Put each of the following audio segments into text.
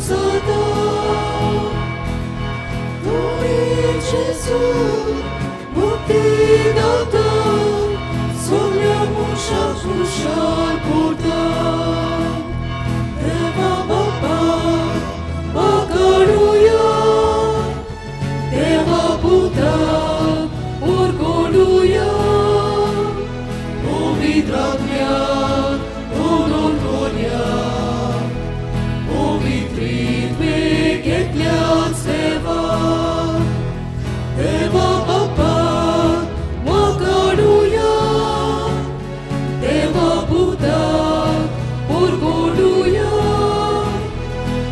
सदा Gesù, मुक्तिदाता, सगळ्या कुशाल पोटा, देवा बाप्पा पकडूया, देवा पुत्रा उरगडूया, पवित्रात्म्यात ओढून कोण्या, पवित्रीत्वे घेतल्याच देवा. देवा बाप्पा वगडूया, देवा पुत्रा उरगडूया,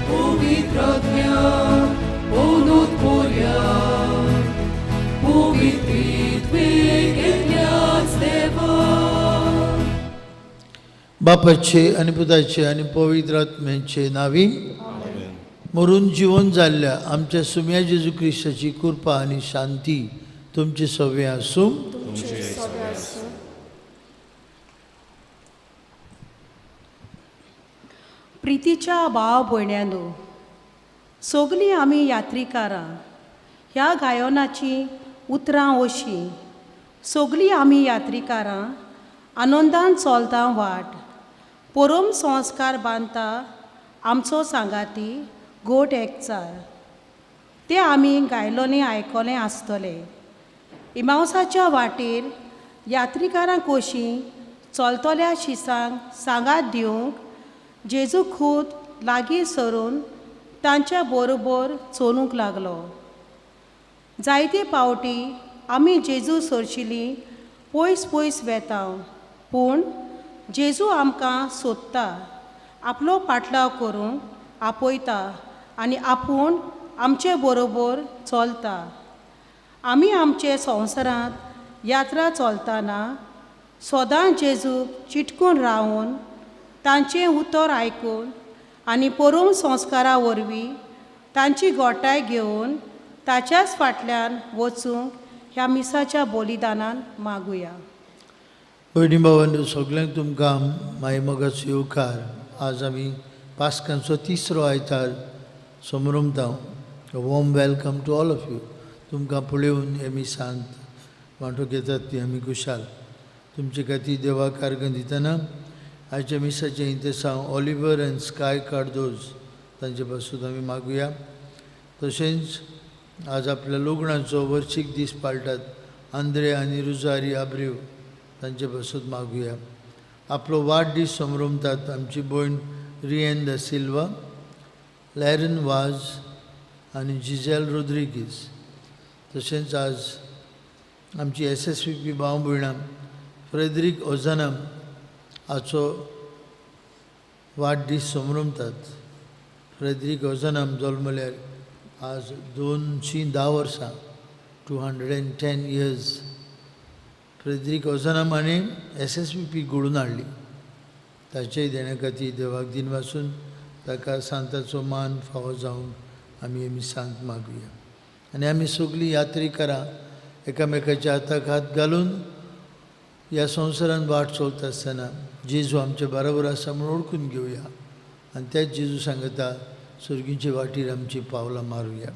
पवित्रात्म्या ओनूत कोऱ्या, पवित्रीत्वे घेतल्याच देवा. बापाचे आणि पुताचे आणि पवित्र आत्म्याचे नावी मरून जीवन जाल्ल्या आमच्या सुम्या जेजू ख्रिस्ताची कृपा आणि शांती तुमचे सवे आसूं. प्रितीच्या भाव भयण्यांनो, सगलीं आमी यात्रिकारां ह्या गायनाची उतरां अशीं, सगलीं आमी यात्रिकारां आनंदान चलता वाट, परम संस्कार बांदता आमचो सांगाती गोट एकचार. ते आमी गायलोलें आयकोलें आसतलें. इमावसाच्या वाटेर यात्रिकारां कशीं चलतल्या शिसांक सांगात दिवंक जेजू खूद लागीं सरून तांच्या बरोबर चलूंक लागलो. जायते फावटी आमी जेजू सरशिल्लीं पयस पयस वेतांव, पूण जेजू आमकां सोदता, आपलो पाटलाव करूंक आपयता आनी आपूण आमचे बरोबर चलता. आमी आमचे संवसारांत यात्रा चलतना सदांच जेजूक चिटकून रावून तांचें उतर आयकून आनी परम संस्कारा वरवीं तांची गोठाय घेवन ताच्याच फाटल्यान वचूंक ह्या मिसाच्या बलिदानान मागुया. भयणी भावांनो, सगळ्यांक तुमकां माय मोगाचो येवकार. आज आमी पास्कांचो तिसरो आयतार समरमता. Warm welcome to all of you. तुमकां पळोवन हे मिसांत वांटो घेतात ती आमी खुशाल. तुमचे खातीर देवाक कार्ग दितना आयच्या मिसाचे इंतसांव ऑलिव्हर एंड स्काय कार्दोज तांचे पासून आमी मागुया. तशेंच आज आपल्या लग्नाचो वर्शीक दीस पाळटात आंद्रे आनी रुजारी आब्रेव तांचे पासून मागुया. आपलो वाडदीस समरमतात आमची भयण रिएन दा सिल्वा, लॅरन वाज आनी जिजेल रोद्रिगीज. तशेंच आज आमची SSVP भाव भयणां फ्रेदरीक ओझानम हाचो वाडदीस समरमतात. फ्रेदरीक ओझानम जल्मल्यार आज 210 वर्सां, 210 years. फ्रेदरीक ओझानमाने SSVP घडोवन हाडली. ताचेय देण्या खातीर देवाक दिन वाचून ताका सांताचो मान फावो जावन आमी आमी सांत मागुया. आनी आमी सगळीं यात्रिकारां एकामेकाच्या हाताक हात घालून ह्या संवसारान वाट चलता आसतना जेजू आमच्या बरोबर आसा म्हूण ओळखून घेवया आनी तेच जेजू सांगता सर्गीचे वाटेर आमची पावलां मारुया.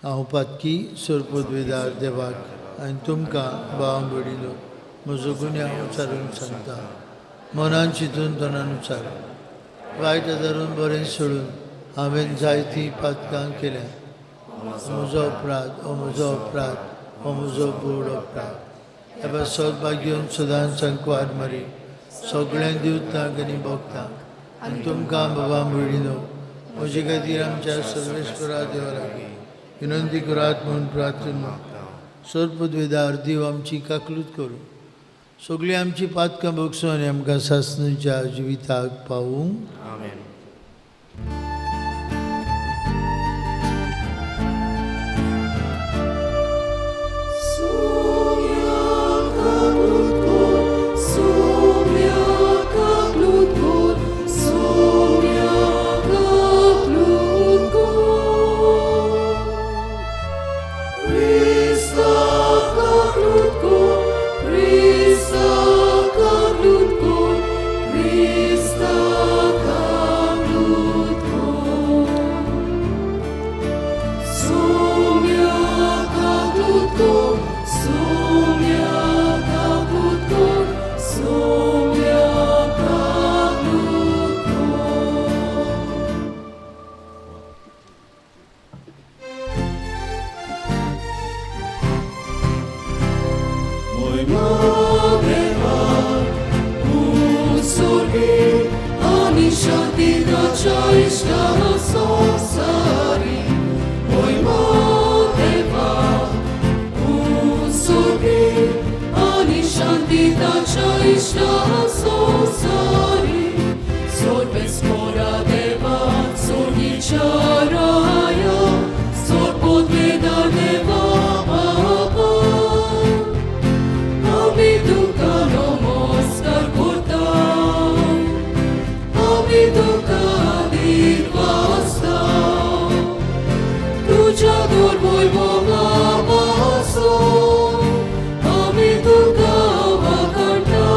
हांव पातकी सोरपदवेदार देवाक आनी तुमकां भाव भयणीनो म्हजो गुन्यांव हांव उच्चारून सांगता. मनान चिंतून तोंडान उच्चार, वायट धरून बरें सोडून हांवें जायतीं पातकां केल्या. म्हजो अपराध, हो म्हजो अपराध, हो म्हजो गोड अपराध. एबा सौभाग्य घेवन सदांच सांकवार मारी सगळ्यांक दिवतां आनी भोगतां आनी तुमकां बाबा भयणीनो म्हजे खातीर आमच्या सर्वेश्वरा देवा लागीं विनंती करात म्हणून प्रार्थना मागता. सोरपदवेदार देव आमची काकलूत करूं, सगळीं आमची पातकां भोगसूं आनी आमकां सासणेच्या जिविताक पावूं. आमेन. Krista शांतीचा इष्टा संसारी महिमा देवा सोबी आणि शांतीचा इष्टा संसारी सोर्बेस मोरा देवा सोनिचाराया सोर्बोध वेदा देवा बाबा आम्ही तुका नमस्कार करता आम्ही तुका दिन वाजता तुझ्या दोर वैभवापासून आम्ही तुका वाखाणता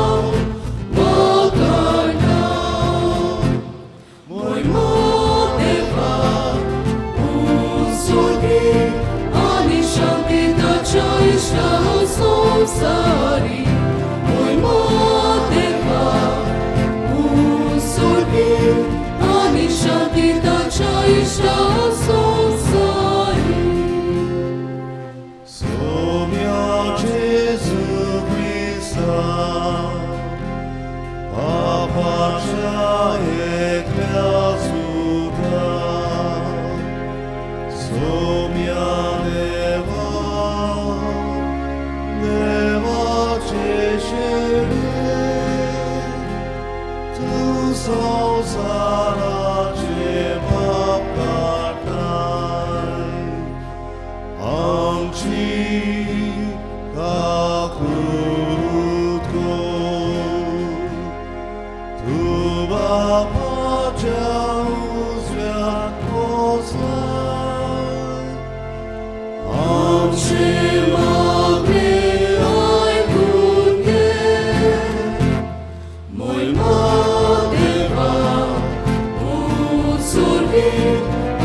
महिमा देवा स्वर्गी आणि शांतीचा इष्टा संसारी महिमा देवा स्वर्गी आणि शांतीचा इष्टा संसारी Sumia Jesu Christa, Papacia Ecclesiuta, Sumia Deva, Deva Cesare, Tu Sausara Cebacatai, Amci Cacrutco, Tu Bapacea uzveat posai, Amce magre ai bunde, महिमा देवा स्वर्गी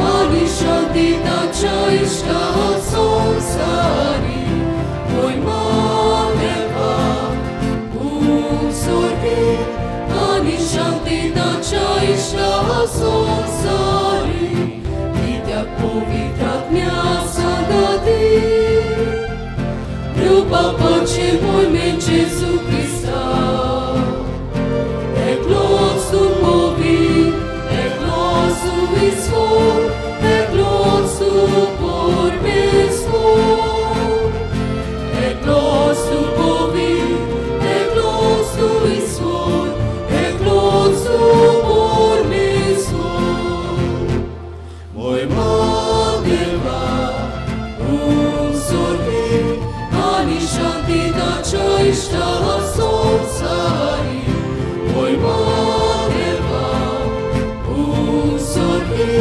आणि शांतीचा इष्टा संसारी महिमा देवा स्वर्गी आणि शांतीचा इष्टा संसारी नित्या पवित्रात्म्या संगती Pace voi Gesù Cristo, e gloria su movi, e gloria su visor, e gloria su porvesor, e gloria su movi, e gloria su visor, e gloria su porvesor. Moi madeva, sorbi. Ani शांतीचा इष्टा संसारी महिमा देवा स्वर्गी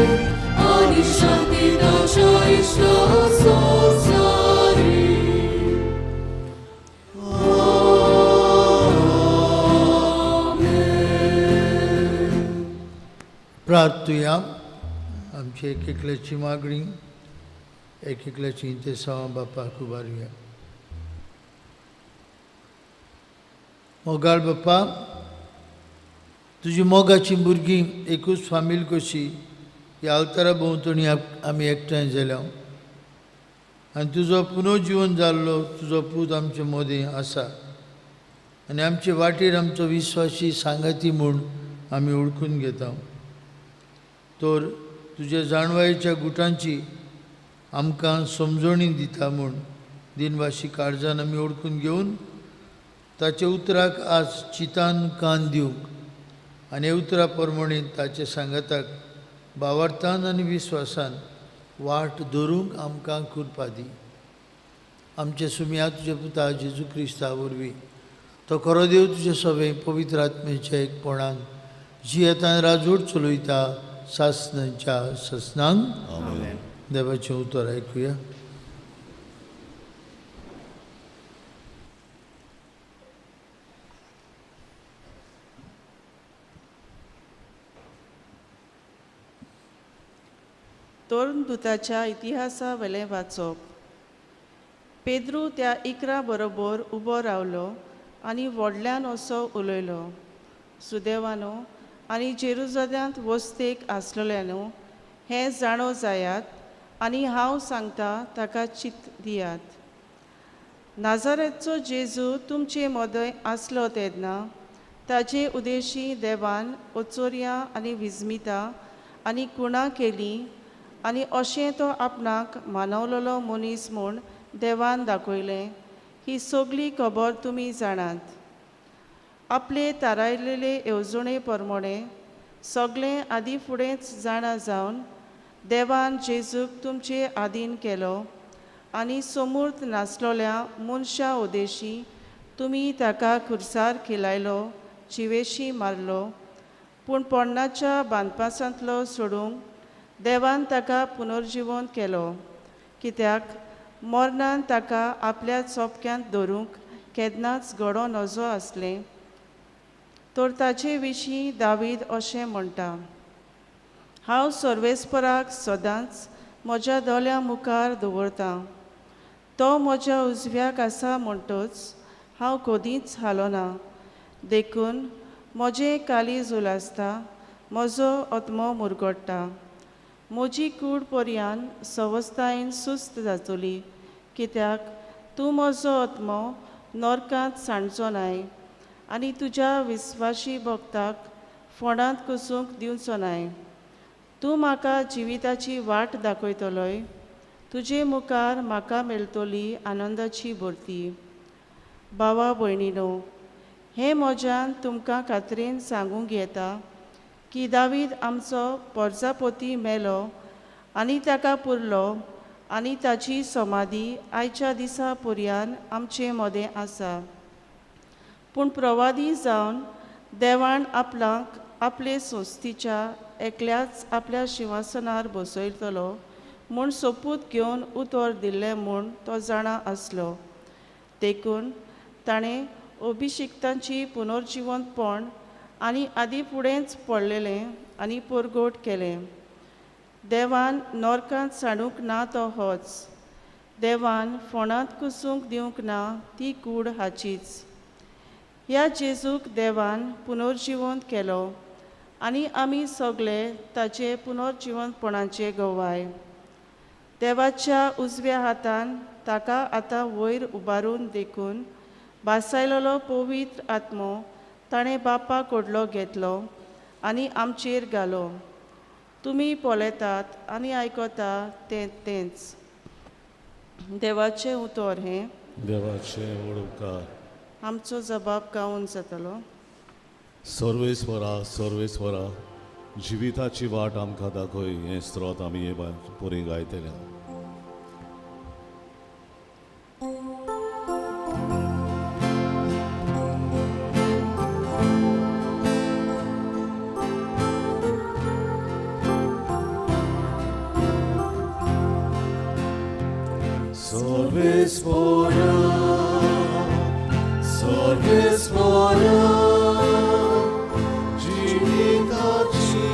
आणि शांतीचा इष्टा संसारी आमेन. प्रार्थूया आमची एकल्याची मागणी एकल्याची इंतेसावा बापाक उबारूया. मोगाळ बाप्पा, तुजी मोगाची भुरगीं एकूच फामील कशी ह्या अवतारा भोंवतणी आमी एकठांय जाल्या आनी तुजो पुनर्जीवन जाल्लो तुजो पूत आमचे मदीं आसा आनी आमचे वाटेर आमचो विश्वासी सांगाती म्हूण आमी ओळखून घेता. तर तुजे जाणवायेच्या गुटांची आमकां समजणी दिता म्हूण दिनवाशी काळजान आमी ओळखून घेवन ताचे उतराक आज चितान कान दिवंक आनी हे उतरा प्रमाणे ताचे सांगाताक भावार्थान आनी विश्वासान वाट धरूंक आमकां कृपा दी. आमचे सुमया तुजे पुता जेजू क्रिस्ता वरवीं तो खरो देव तुजे सवे पवित्र आत्मेच्या एकपणान जियेतान राजवट चलयता सासनांच्या ससनांक. देवाचें उतर आयकुया. तोरण दुताच्या इतिहासा वेले वाचप. पेद्रू त्या इकरा बरोबर उबो रावलो आनी व्हडल्यान असो उलयलो, सुदैवानो आनी जेरुसलेमांत वस्तेक आसलेल्यानो हें जाणो जायात आनी हांव सांगता ताका चित दियात. नाजारेतचो जेजू तुमचे मदय आसलो तेन्ना ताजे उदेशी देवान ओचोऱ्यां आनी विस्मितां आनी कुणां केलीं आनी अशें तो आपणाक मानवलोलो मनीस म्हूण देवान दाखयलें ही सगळी खबर तुमी जाणात. आपले थारायलेले येवजणे प्रमाणे सगळें आदी फुडेंच जाणा जावन देवान जेजूक तुमचे आदीन केलो आनी समूर्त नासलोल्या मनशा उदेशी तुमी ताका खुर्सार खिलायलो, जिवेशी मारलो, पूण पोरणाच्या बांदपासांतलो सोडूंक देवान ताका पुनर्जिवंत केलो, कित्याक मरणान ताका आपल्या चोपक्यांत धरूंक केन्नाच घडो नजो आसलें. तर ताचे विशीं दावीद अशें म्हणटा, हांव सर्वेस्पराक सदांच म्हज्या दोळ्या मुखार दवरतां. तो म्हज्या उजव्याक आसा म्हणटच हांव कदींच हालोना. देखून म्हजें काळीज उलासता, म्हजो आत्मो मुरगडटा. म्हजी कूड पर्यान संवस्थायेन सुस्त जातली, कित्याक तूं म्हजो आत्मो नरकांत सांडचो नाय आनी तुज्या विस्वाशी भक्ताक फोंडांत कुसूंक दिवचो नाय. तूं म्हाका जिविताची वाट दाखयतलोय, तुजे मुखार म्हाका मेळटली आनंदाची भरती. भावा भयणीनो, हें म्हज्यान तुमकां खात्रेन सांगूंक येता की दावीद आमचो परजापोती मेलो आनी ताका पुरलो आनी ताची समाधी आयच्या दिसा पर्यान आमचे मदें आसा. पूण प्रवादी जावन देवान आपणाक आपले संस्थीच्या एकल्याच आपल्या शिंवासनार बसयतलो म्हूण सोपूत घेवन उतर दिल्लें म्हूण तो जाणा आसलो. देखून ताणें अभिशिक्तांची पुनर्जिवंतपण आनी आदी फुडेंच पडलेलें आनी परगोट केलें. देवान नरकांत सांडूंक ना तो होच, देवान फोंडांत कुसूंक दिवंक ना ती कूड हाचीच. ह्या जेजूक देवान पुनर्जिवंत केलो आनी आमी सगळे ताचे पुनर्जिवंतपणाचे गवाय. देवाच्या उजव्या हातान ताका आतां वयर उबारून देखून भासायलोलो पवित्र आत्मो ताणें बापा कडलो घेतलो आनी आमचेर घालो. तुमी पळयतात आनी आयकता तेंच. देवाचें उतर हें. देवाचे वडोवकार. आमचो जबाब गावून जातलो. सर्वेस्वरा सर्वेस्वरा, जिविताची वाट आमकां दाखय हें स्त्रोत आमी हे पुरी गायतले. Sorvesvora, sorvesvora, जिविताची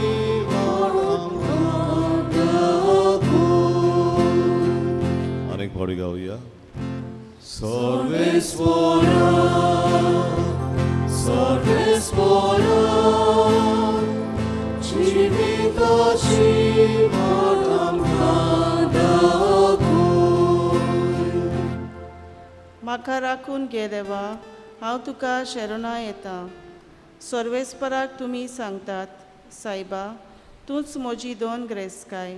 वाट आमकां दाखय. अनेक पावटी गावया. सर्वेस्वरा, सर्वेस्वरा, जिविताची वाट आमकां दाखय. म्हाका राखून घे देवा, हांव तुका शरणा येता. सर्वेस्पराक तुमी सांगतात, सायबा, तूंच म्हजी दोन ग्रेस्काय,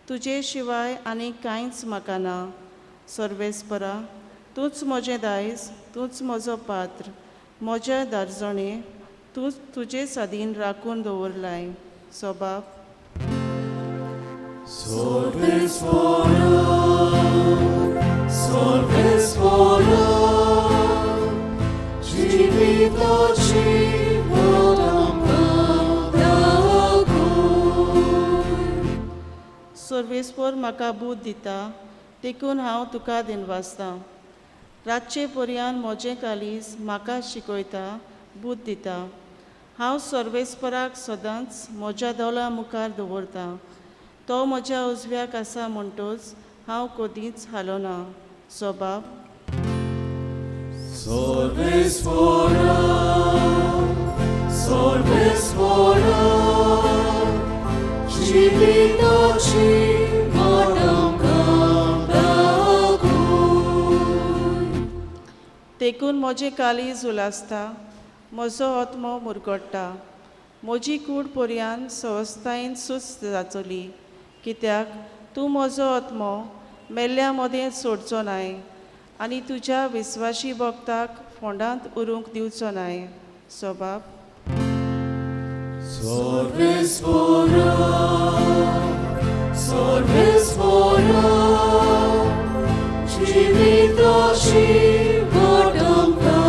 तुजे शिवाय आनी कांयच म्हाका ना. सर्वेस्परा, तूंच म्हजें दायज, तूंच म्हजो पात्र, म्हजें दारजणें तूंच तुजे सादीन राखून दवरलाय. सोबाब. Sorvesvora, sorvesvora, जिविताची वाट आमकां दाखय. सर्वेस्पर म्हाका बूद दिता, देखून हांव तुका दिनवासतां. रातचे पर्यान म्हजें कालीज म्हाका शिकयता, बूद दिता. हांव सर्वेस्पराक सदांच म्हज्या दोळ्या मुखार दवरतां. तो म्हज्या उजव्याक आसा म्हणटच हांव कदींच हालोना. सोबाब. Sorvesvora, sorvesvora, जिविताची वाट आमकां दाखय. देखून म्हजें कालीज उलासता, म्हजो आत्मो मुरगडटा. म्हजी कूड पर्यान संवस्थायेन सुस्त जाचोली, कित्याक तूं म्हजो आत्मो मेल्ल्या मदें सोडचो नाय आनी तुज्या विस्वाशी भक्ताक फोंडांत उरूंक दिवचो नाय. Shobab. Sorvespora, Civitaci vatamka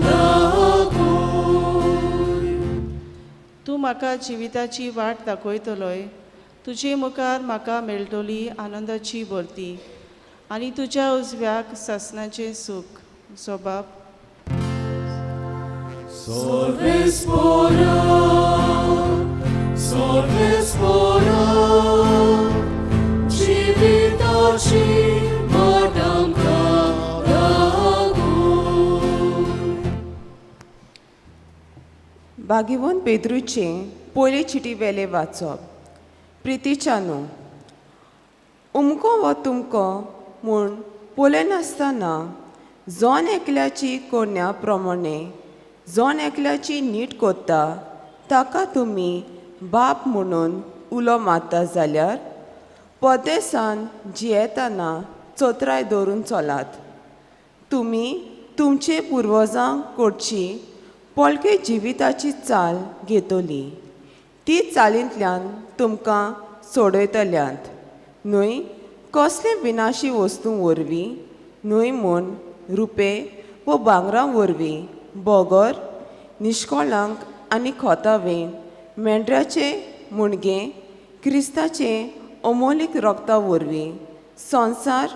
dakoy. तूं म्हाका जिविताची वाट दाखयतलोय. तुजे मुखार म्हाका मेळटली आनंदाची भरती आनी तुज्या उजव्याक सासणाचें सूख. Shobab. Sorvespora, Sorvespora, Civitaci vatamka dakoy. बागीवन पेद्रूचे पयले चिटी वेले वाचप. प्रितीच्यानो, उमको व तुमको म्हूण पोले नासतना जोन एकल्याची कोण्या प्रमाणे जोन एकल्याची नीट कोत्ता ताका तुमी बाप म्हणून उलो मारता जाल्यार परदेसान जियेतना चोत्राय दवरून चलात. तुमी तुमचे पुर्वजांक कोडची पोळके जिविताची चाल घेतली. ती चालींतल्यान तुमकां सोडयतल्यांत. न्हय कसले विनाशी वस्तू वरवीं, न्हय म्हूण रुपे व भांगरां वरवीं, बोगर, निश्कोळांक आनी खोतावें, मेंढऱ्याचे मुणगे, क्रिस्ताचे अमोलीक रक्ता वरवीं, संवसार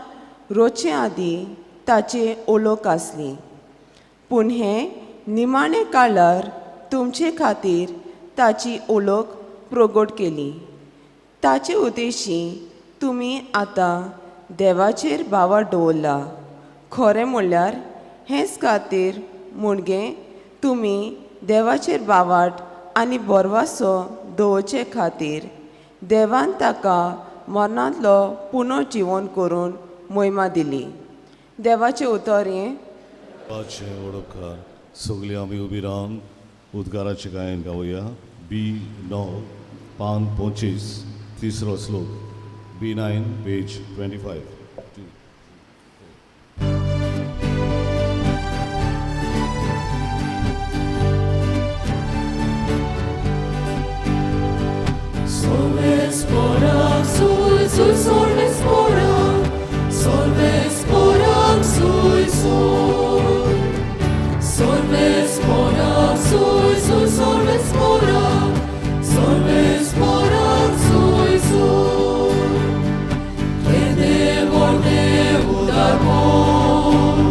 रोचे आदीं ताचे ओळख आसली. पूण हे निमाणे काळार तुमचे खातीर ताची ओळख प्रगट केली. ताचे उद्देशी तुमी आतां देवाचेर बावर दवरला. खरें म्हणल्यार हेच खातीर मुणगे तुमी देवाचेर बावाट आनी बोरवासो दवरचे खातीर देवान ताका मरणांतलो पुनर्जीवन करून मोहिमा दिली. देवाचें उतर हें. देवाचे ओळखकार सगळीं आमी उबी रावन उद्गाराचें गायन गावया. B9 पान 25 तिसरो श्लोक. B9 page 25. Sorvespora, sui, sui, sorvespora, sorvespora, sui, sui. Sorvespora, sui, sui, sorvespora, sorvespora, sui, sui. Credevo dar bun,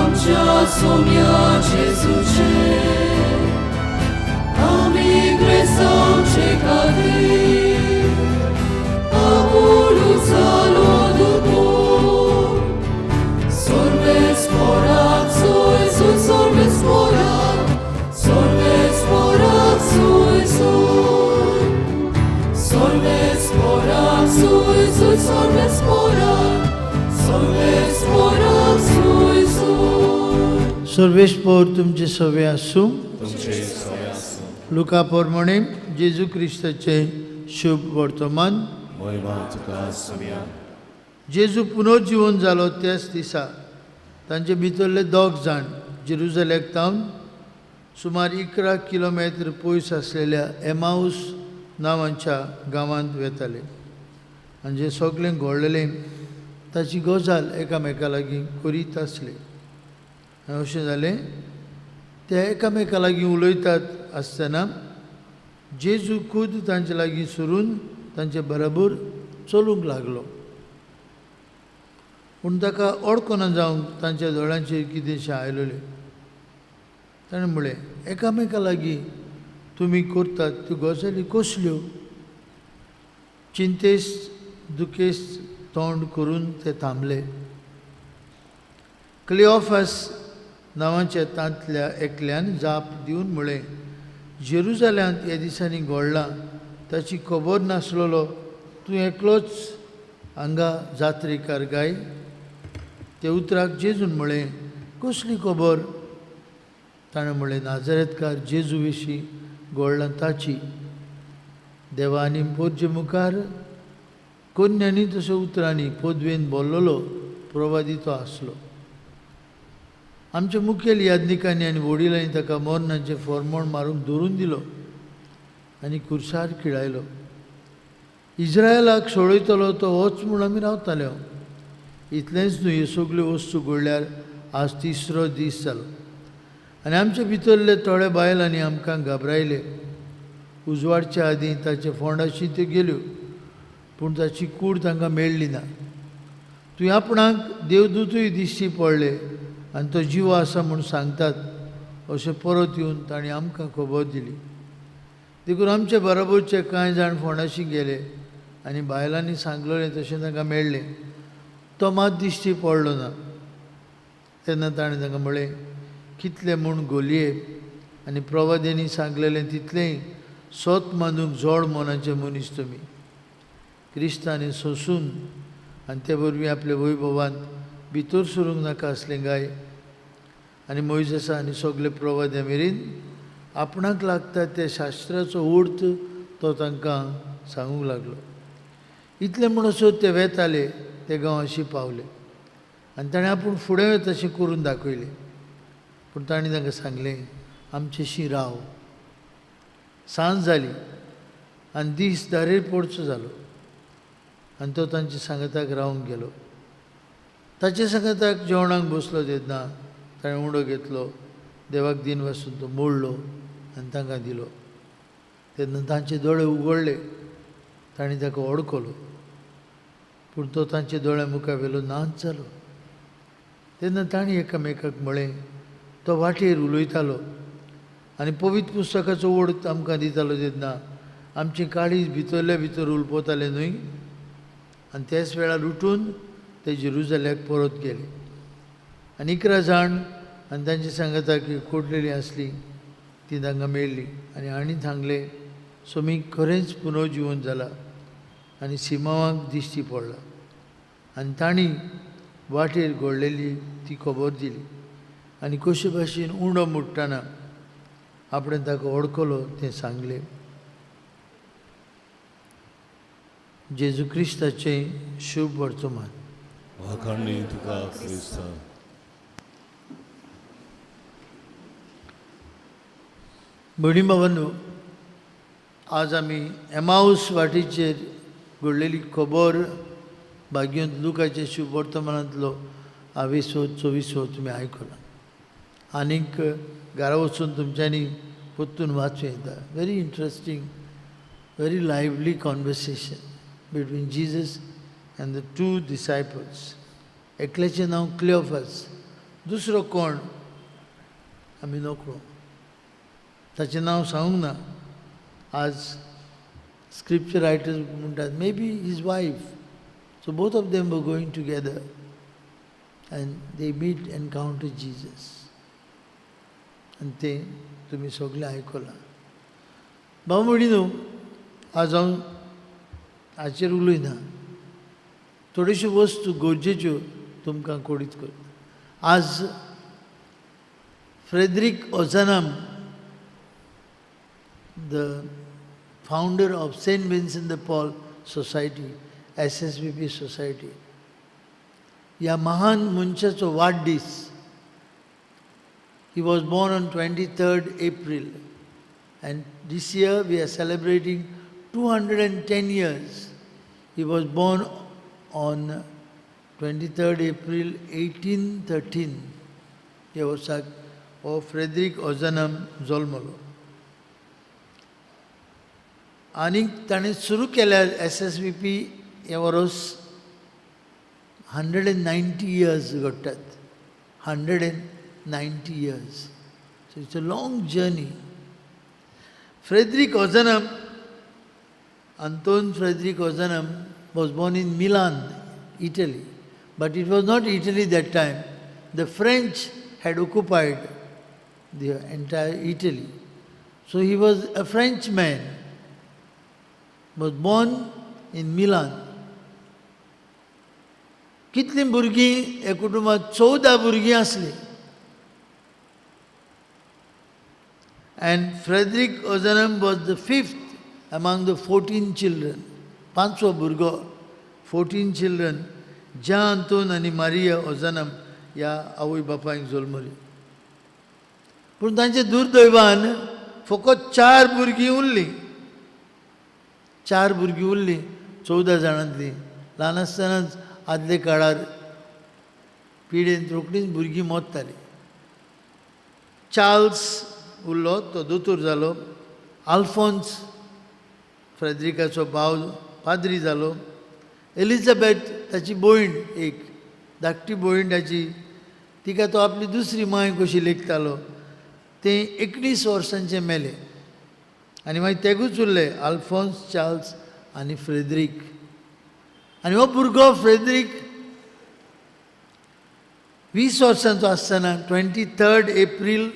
amcia somia Jezuce, ami gresam czekali, acolo zalo dupor. Sorvespora, sui, sui, sorvespora, sorvespora, sui, sui. Sorvespora, sui, sui, sorvespora, sorvespora, sui, sui. सर्वेस्पोर तुमचे सवे आसूं. Luca पोरमोणे जेजू क्रिस्ताचे शुभ वर्तमान. जेजू पुनर्जीवन जालो त्याच दिसा तांचे भितरले 2 जाण जेरुसलेमाक तावन सुमार 11 किलोमीटर पयस आसलेल्या एमाऊस नांवाच्या गांवांत वेताले. आनी जे सगळें घडलेलें ताची गजाल एकामेका लागीं करीत आसले. आनी अशें जालें ते एकामेका लागीं उलयतात आसतना जेजू खूद तांचे लागीं सरून तांचे बरोबर चलूंक लागलो. पूण ताका ओळखना जावंक तांच्या दोळ्यांचेर कितेंशें आयलोलें. ताणें म्हळें, एकामेका लागीं तुमी करतात त्यो गजाली कसल्यो? चिंतेस दुखेस तोंड करून ते थांबले. क्लिओफास नांवाच्या तांतल्या एकल्यान जाप दिवन म्हळें, जेरुसलेमांत ह्या दिसांनी घडलां ताची खबर नासलोलो तूं एकलोच हांगा जात्रेकार गाय. ते उतराक जेजून म्हळें, कसली खबर? ताणें म्हणलें नाजरेतकार जेजू विशीं घोळलां ताची देवा आनी पोरचे मुखार कन्यांनी तशें उतरांनी पोदवेन बोल्लोलो प्रवादी तो आसलो. आमच्या मुखेल यादनिकांनी आनी वडिलांनी ताका मोर्नाचें फॉर्मोण मारूंक धरून दिलो आनी खुर्सार खिळायलो. इस्रायलाक सोडयतलो तो होच म्हूण आमी रावताले. इतलेंच न्हू, ह्यो सगल्यो वस्तू घडल्यार आज 3रो दीस जालो आनी आमचे भितरले थोडे बायलांनी आमकां घाबरायले. उजवाडच्या आदीं ताचे फोंडाशी त्यो गेल्यो पूण ताची कूड तांकां मेळ्ळी ना. तुवें आपणाक देवदूतूय दिश्टी पडले आनी तो जिवो आसा म्हूण सांगतात अशें परत येवन ताणें आमकां खबर दिली. देखून आमचे बरोबरचे कांय जाण फोंडाशी गेले आनी बायलांनी सांगलेलें तशें तांकां मेळ्ळें. तो मात दिश्टी पडलो ना. तेन्ना ताणें तांकां म्हळें, कितलें म्हूण गोलये आनी प्रवाद्यांनी सांगलेलें तितलेंय सोत मांदूंक जोड मोनाचे मनीस तुमी. क्रिस्तांनी सोंसून आनी ते वरवीं आपल्या वैभवांत भितर सरूंक नाका आसलें गाय. आनी मोइजेसा आनी सगळे प्रवाद्या मेरेन आपणाक लागता ते शास्त्राचो अर्थ तो तांकां सांगूंक लागलो. इतलें म्हणसर ते वेताले ते गांवाशी पावले आनी ताणें आपूण फुडें तशें करून दाखयलें. पूण ताणें तांकां सांगलें, आमचेशी राव. सांज जाली आनी दीस दारेर पडचो जालो आनी तो तांचे सांगाताक रावंक गेलो. ताचे सांगाताक जेवणाक बसलो तेन्ना ताणें उंडो घेतलो, देवाक दिन वाचून तो मोडलो आनी तांकां दिलो. तेन्ना तांचे दोळे उगडले. ताणें ताका ओडखलो पूण तो तांचे दोळ्या मुखार वेलो नाच जालो. तेन्ना ताणीं एकामेकाक म्हळें, तो वाटेर उलयतालो आनी पवित्र पुस्तकाचो ओड आमकां दितालो तेन्ना आमची काळीज भितरल्या भितर उलपताले न्हय. आनी त्याच वेळार उठून ते जेरुसलेमाक परत गेले. आनी 11 जाण आनी तांची सांगाताक कोडलेली आसली ती तांकां मेळ्ळी आनी आनी सांगलें, सोमी खरेंच पुनर्जीवन जालां आनी सिमावांक दिश्टी पडला. आनी तांणी वाटेर घडलेली ती खबर दिली आनी कशे भाशेन उंडो मोडटाना आपणें ताका ओळखलो तें सांगलें. जेजू क्रिस्ताचें शुभ वर्तमान. वाखाणणी तुका क्रिस्ता. भयणी भावांनो, आज आमी एमाऊस वाटेचेर घडलेली खबर भाग्यवंत लुकाचे शुभ वर्तमानांतलो 22-24 तुमी आयकला. आनीक घरा वचून तुमच्यांनी परतून वाचूं येता. Very interesting, very lively conversation between Jesus and the 2 disciples. एकल्याचें नांव क्लियोफस, दुसरो कोण आमी नकळो. ताचें नांव सांगूंक ना. आज स्क्रिप्चर रायटर्स म्हणटात may be his wife. So both of them were going together and they meet encounter Jesus. आनी तें तुमी सगळें आयकलां. भाव भयणीनो, आज हांव हाचेर उलयना. थोड्योश्यो वस्तू गरजेच्यो तुमकां कोडीत करता. आज Frederick ओझानम, the founder of St. Vincent de Paul Society, SSVP Society, ह्या महान मनशाचो वाडदीस. He was born on 23rd April and this year we are celebrating 210 years. He was born on 23rd April 1813. ह्या वर्साक हो फ्रेडरिक ओझानम जल्मलो. आनी ताणें सुरू केल्यार SSVP हे वर्स 190 years घडटात. 190 years. So it's a long journey. Frederick Ozanam, Anton Frederick Ozanam was born in Milan, Italy. But it was not Italy that time. The French had occupied the entire Italy. So he was a Frenchman. Was born in Milan. कितलीं भुरगीं हे कुटुंबात 14 भुरगीं आसलीं. And Frederick Ozanam was the 5th among the 14 children. 5 भुरगो, 14 children, ज्या हातून आनी मारिया ओझानम ह्या आवय बापायक जल्मली. पूण तांचे दुर्दैवान फकत 4 भुरगीं उरलीं. 4 भुरगीं उरलीं 14 जाणांतलीं. ल्हान आसतनाच आदले काळार पिडेन रोखडीच भुरगीं मोडटालीं. चार्ल्स उरलो, तो दोतोर जालो. आल्फोन्स फ्रेडरिकाचो भाव पाद्री जालो. एलिझाबेथ ताची भयण, एक धाकटी भयण ताची, तिका तो आपली दुसरी मांय कशी लेखतालो. ते 19 वर्सांचे मेले. आनी मागीर तेगूच उरले आल्फोन्स, चार्ल्स आनी फ्रेडरीक. आनी हो भुरगो फ्रेडरीक 20 वर्सांचो आसतना 23 एप्रील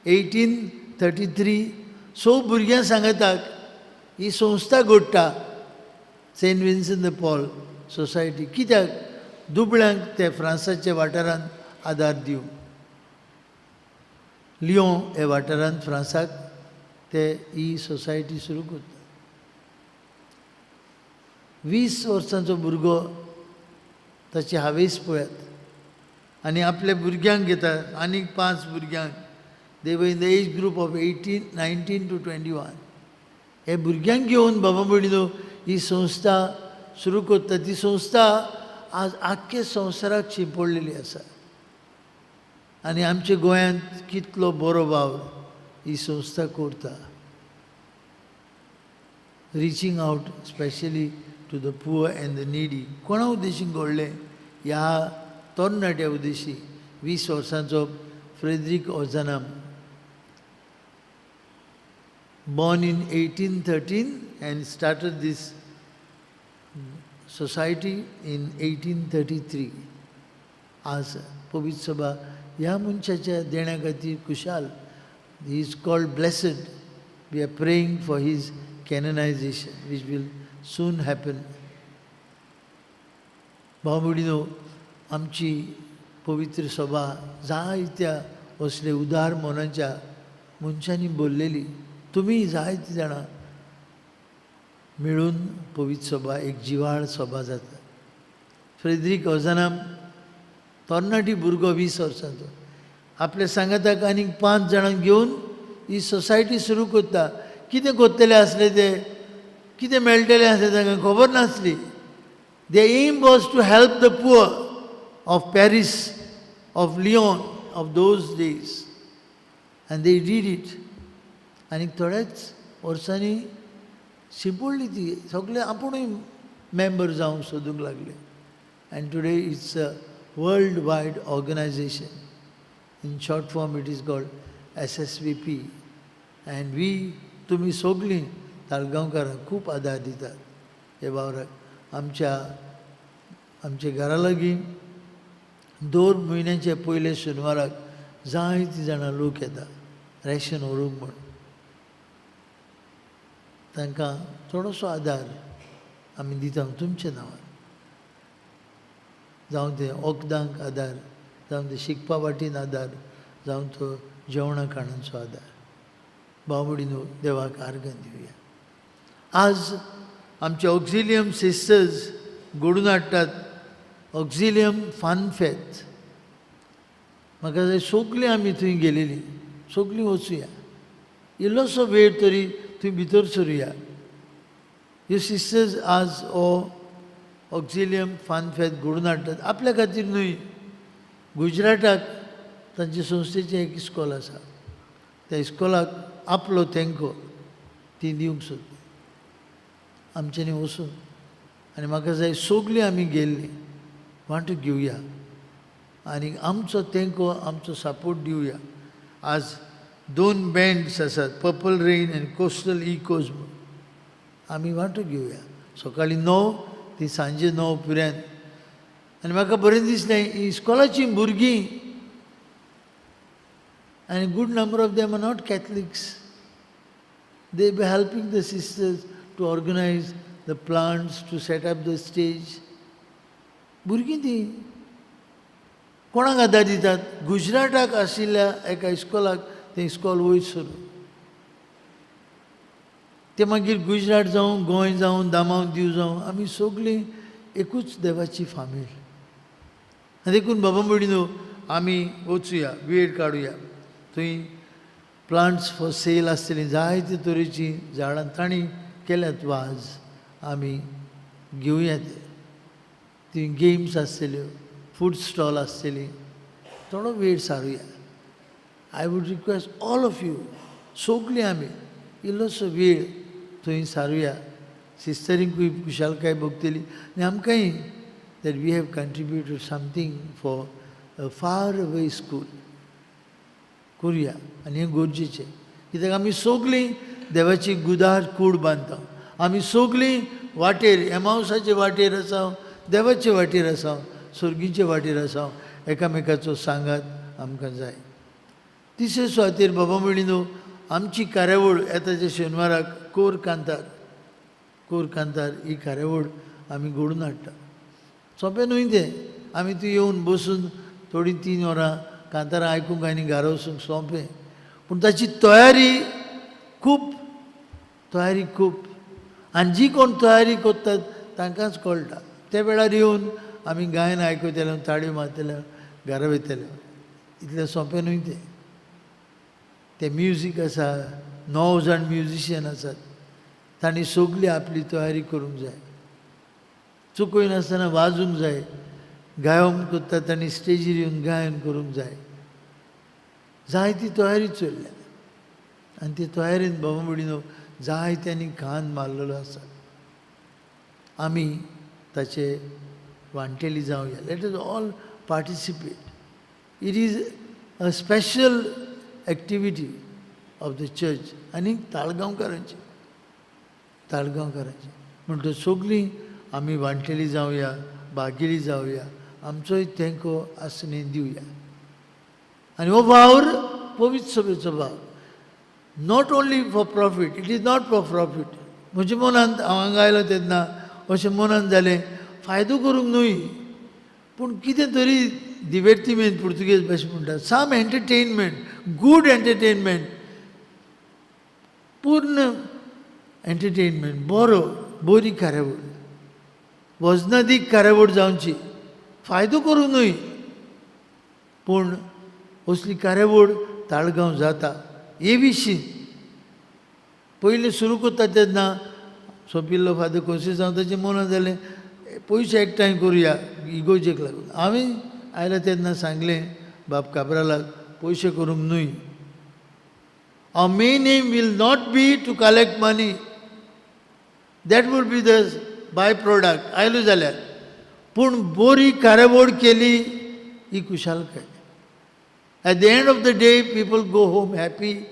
1833 सो भुरग्यां सांगतात ही संस्था घडटा, सेंट विन्संट द पॉल सोसायटी. कित्याक? दुबळ्यांक ते फ्रांसाच्या वाठारांत आदार दिवं. लियोन हे वाठारांत फ्रांसाक ते ही सोसायटी सुरू करता. 20 वर्सांचो भुरगो, ताची हावेस पळयात. आनी आपल्या भुरग्यांक घेता, आनीक 5 भुरग्यांक. They were in the age group of 19 to 21. हे भुरग्यांक घेवन बाबा भयणीनो ही संस्था सुरू करता. ती संस्था आज आख्खे संवसाराक शिंपडलेली आसा. आनी आमच्या गोंयांत कितलो बरो भाव ही संस्था करता. Reaching out specially to the poor and the needy. कोणा उद्देशीन घडलें? ह्या तरणाट्या उद्देशी. 20 वर्सांचो Frederick Ozanam, born in 1813 and started this society in 1833. आज पवित्र सभा ह्या मनशाच्या देण्या खातीर खुशाल. He is called blessed. We are praying for his canonization, which will soon happen. भाव भयणीनो, आमची पवित्र सभा जायत्या असले उदार मनाच्या मनशांनी भरलेली. तुम्ही जायती जाणां मेळून पवित्र सभा एक जिवाळ सभा जाता. फ्रेडरिक ओझानम तरणाटी भुरगो 20 वर्सांचो आपल्या सांगाताक आनीक 5 जाणांक घेवन ही सोसायटी सुरू करता. कितें करतले आसले ते, कितें मेळटलें आसलें तांकां खबर नासली. They aim was to help the poor of Paris, of Lyon, of those days. And they did it. आनी थोड्याच वर्सांनी शिंपडली ती. सगळे आपुणूय मेंबर जावंक सोदूंक लागले. And today it's a worldwide organisation. In short form it is called SSVP. And we, तुमी सगळीं ताळगांवकारांक खूब आदार दितात. हे वावराक आमच्या घरा लागीं 2 म्हयन्याचे पयले शेनवाराक जायतीं जाणां लोक येता रॅशन व्हरूंक म्हण. तांकां थोडोसो आदार आमी दिता तुमच्या नांवान. जावं ते वखदांक आदार, जावं ते शिकपा वाटेन आदार, जावं तो जेवणा खाणांचो आदार. भाव भयणीनो, देवाक आर्गां दिवया. आज आमचे ऑक्झिलियम सिस्टर्स घडोवन हाडटात ऑक्झिलियम फानफेथ. म्हाका जाय सगळीं आमी थंय गेलेलीं, सगळीं वचुया. इल्लोसो वेळ तरी थंय भितर सरुया. ह्यो सिस्टर्स आज हो ऑक्झिलियम फानफेथ घडोवन हाडटात. आपल्या खातीर न्हय, गुजराताक तांचे संस्थेचें एक इस्कॉल आसा. त्या इस्कॉलाक आपलो तेंको ती दिवंक सोदता. आमच्यांनी वचून आनी म्हाका जाय सगळीं आमी गेल्लीं वांटो घेवया आनी आमचो तेंको, आमचो सपोर्ट दिवया. आज 2 बँड्स आसात, पर्पल रेन आनी कोस्टल इकोज. आमी वांटो घेवया. सकाळीं 9 ती सांजे 9 पर्यंत. आनी म्हाका बरें दिसलें, ही इस्कॉलाचीं भुरगीं, आनी good number of them are not Catholics. They be helping the sisters to organise the plants, to set up the stage. भुरगीं ती कोणाक आदार दितात? गुजराताक आशिल्ल्या एका इस्कॉलाक तें इस्कॉल वयर सरून ते मागीर गुजरात जावं गोंय जावं दामाव दीव जावं आमी सगळीं एकूच देवाची फामील. आनी देखून बाबा मडिनो आमी वचुया, वेळ काडुया. थंय प्लांट्स फॉर सेल आसतलीं, जायते तरेचीं झाडां तांणी केल्यात वाज, आमी घेवया ते. थंय गेम्स आसतल्यो, फूड स्टॉल आसतली, थोडो वेळ सारुया. I would request all of you, सगळीं आमी इल्लोसो वेळ थंय सारुया. सिस्टरींकूय खुशालकाय भोगतली आनी आमकांय that we have contributed something for a far away school करुया. आनी हें गरजेचें, कित्याक आमी सगळीं देवाची गुदार कूड बांदता. आमी सगळीं वाटेर, एमावसाचे वाटेर आसा, देवाचे वाटेर आसा, सर्गीचे वाटेर आसा. एकामेकाचो सांगात आमकां जाय. तिसरे सुवातेर बाबा मडिनो आमची कार्यावळ येताच्या शेनवाराक कोर कांतार ही कार्यावळ आमी घडोवन हाडटा. सोंपें न्हय तें, आमी थंय येवन बसून थोडीं 3 वरां कांतारां आयकूंक आनी घरा वचूंक सोंपें. पूण ताची तयारी खूब आनी जी कोण तयारी करतात तांकांच कळटा. त्या वेळार येवन आमी गायन आयकतले, ताळयो मारतले, घरा वयतले. इतलें सोंपें न्हय तें. ते म्युजीक आसा, 9 जाण म्युजिशियन आसात, तांणी सगळीं आपली तयारी करूंक जाय. चुकय नासतना वाजूंक जाय. गायन करता तांणी स्टेजीर येवन गायन करूंक जाय. जायती तयारी चल्ल्या आनी ते तयारेन बाबा मडिनो जायत्यांनी खांद मारलेलो आसा. आमी ताचे वांटेली जावया. Let us all participate. It is a special activity of the church. आनी ताळगांवकारांची म्हणटच सगळीं आमी वांटेली जावया, बागेली जावया, आमचोय तेंको आसने दिवया. आनी हो वावर पवित्र सभेचो भाव. Not only for profit, it is not for profit. म्हज्या मनांत हांव हांगा आयलो तेन्ना अशें मनांत जालें, फायदो करूंक न्हय, पूण कितें तरी दिवेर्तिमेंट पुर्तुगेज भाशेन म्हणटात, सम एंटरटेनमेंट, गूड एंटरटेनमेंट, पूर्ण एंटरटेनमेंट, बरी कार्यावळ, वजनादीक कार्यावळ जावची. फायदो करूंक न्हय, पूण असली कार्यावळ ताळगांव जाता हे विशीं पयलीं सुरू करता तेन्ना सोंपिल्लो फादर खोसे जावन ताचें मनांत जालें पयशे एकठांय करुया इगोजेक लागून. हांवें आयल्या तेन्ना सांगलें बाब काब्रालाक, पयशे करूंक न्हय. Our main aim will not be to collect money, that would be the by product. आयलो जाल्यार पूण बरी कार्यावळ केली ही खुशालकाय. At the end of the day, people go home happy.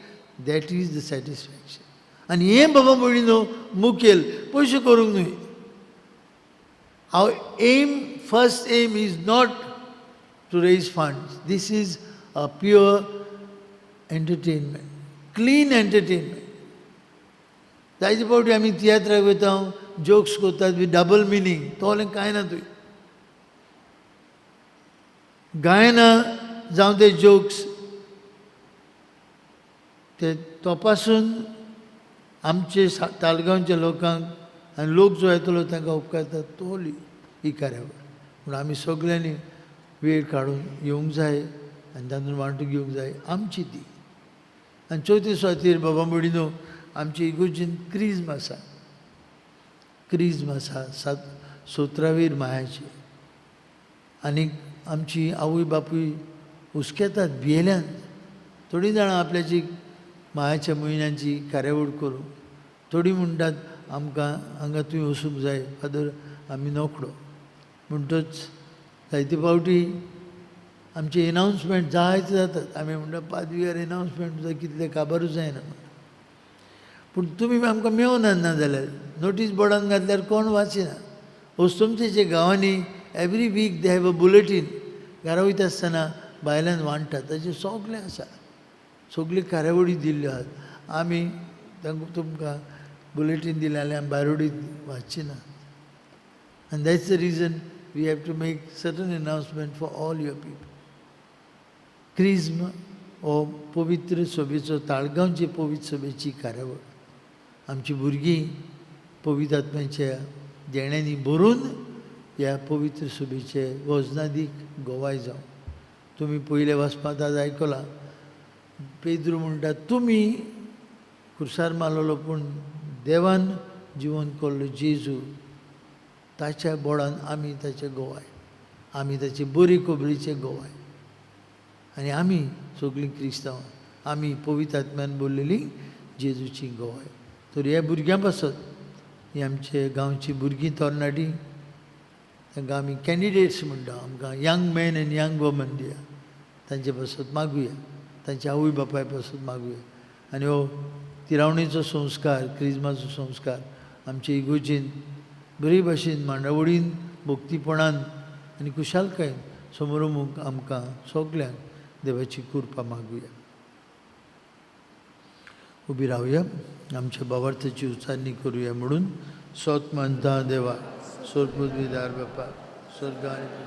That is the satisfaction. And हे बाबा मडिनो मुखेल, पयशे करूंक न्हय. Our aim, first aim is not to raise funds. This is a pure entertainment, clean entertainment. जायते फावटी आमी तियात्राक वयता, जोक्स करतात विथ डबल मिनींग, तोलें कांय ना थंय. गायनां जावं ते जोक्स ते तपासून आमचे ताळगांवच्या लोकांक आनी लोक जो येतलो तांकां उपकारतात तोली ही कार्यावळ. पूण आमी सगळ्यांनी वेळ काडून येवंक जाय आनी तातूंत वांटून घेवंक जाय आमची ती. आनी चवथी सुवातेर बाबा मडिनो आमचे इगोर्जीन क्रिज्म आसा. 17वीर मायाची. आनीक आमची आवय बापूय हुस्केतात भियेल्यान. थोडीं जाणां आपल्याची मायाच्या म्हयन्यांची कार्यावळ करूं, थोडीं म्हणटात आमकां हांगा तुवें वचूंक जाय फादर, आमी नोकळो. म्हणटच जायते फावटी आमचे एनावन्समेंट जायते जातात. आमी म्हणटा पाद्विकार एनावन्समेंट जाय कितले काबारूच जायना. पूण तुमी आमकां मेळनात ना जाल्यार नोटीस बोर्डान घातल्यार कोण वाचिना. तुमचे गांवांनी every week they have a bulletin. घरा वयता आसतना बायलांन वांटतात, ताचें सगळें आसा. सगळी कार्यावळी दिल्ल्यो आसात. आमी तुमकां बुलेटीन दिलें जाल्यार आमी बायरोडी वाचची ना. आनी that's the reason we have to make certain announcement for all your people. क्रिज्म हो पवित्र सभेचो, ताळगांवचे पवित्र सभेची कार्यावळ. आमची भुरगीं पवित्र आत्म्याच्या देण्यांनी भरून ह्या पवित्र सभेचे वजनादीक गोवाय जावं. तुमी पयले वचपांत आज आयकलां पेद्रू म्हणटा तुमी खुर्सार मारलेलो पूण देवान जिवन केल्लो जेजू ताच्या बोडान आमी ताचे गोवाय, आमी ताचे बरी खबरीचे गोवाय. आनी आमी सगळीं क्रिस्तांवां आमी पवित्र आत्म्यान बोललेली जेजूची गोवाय. तर ह्या भुरग्यां पासत ही आमचे गांवची भुरगीं तरणाटी तांकां आमी कॅन्डिडेट्स म्हणटा. आमकां यंग मॅन एंड यंग वमन दिया. तांचे पासत मागुया, तांच्या आवय बापाय पासत मागुया. आनी हो तिरावणेचो संस्कार, क्रिस्माचो संस्कार आमचे इगोर्जेन बरे भाशेन मांडावळीन भक्तीपणान आनी खुशालकायेन समोरूंक आमकां सगल्यांक देवाची कृपा मागुया. उबी रावया, आमच्या भावार्थाची उचारणी करुया. म्हणून सोत मानता देवा सोरपदवीदार बापा स्वर्ग आनी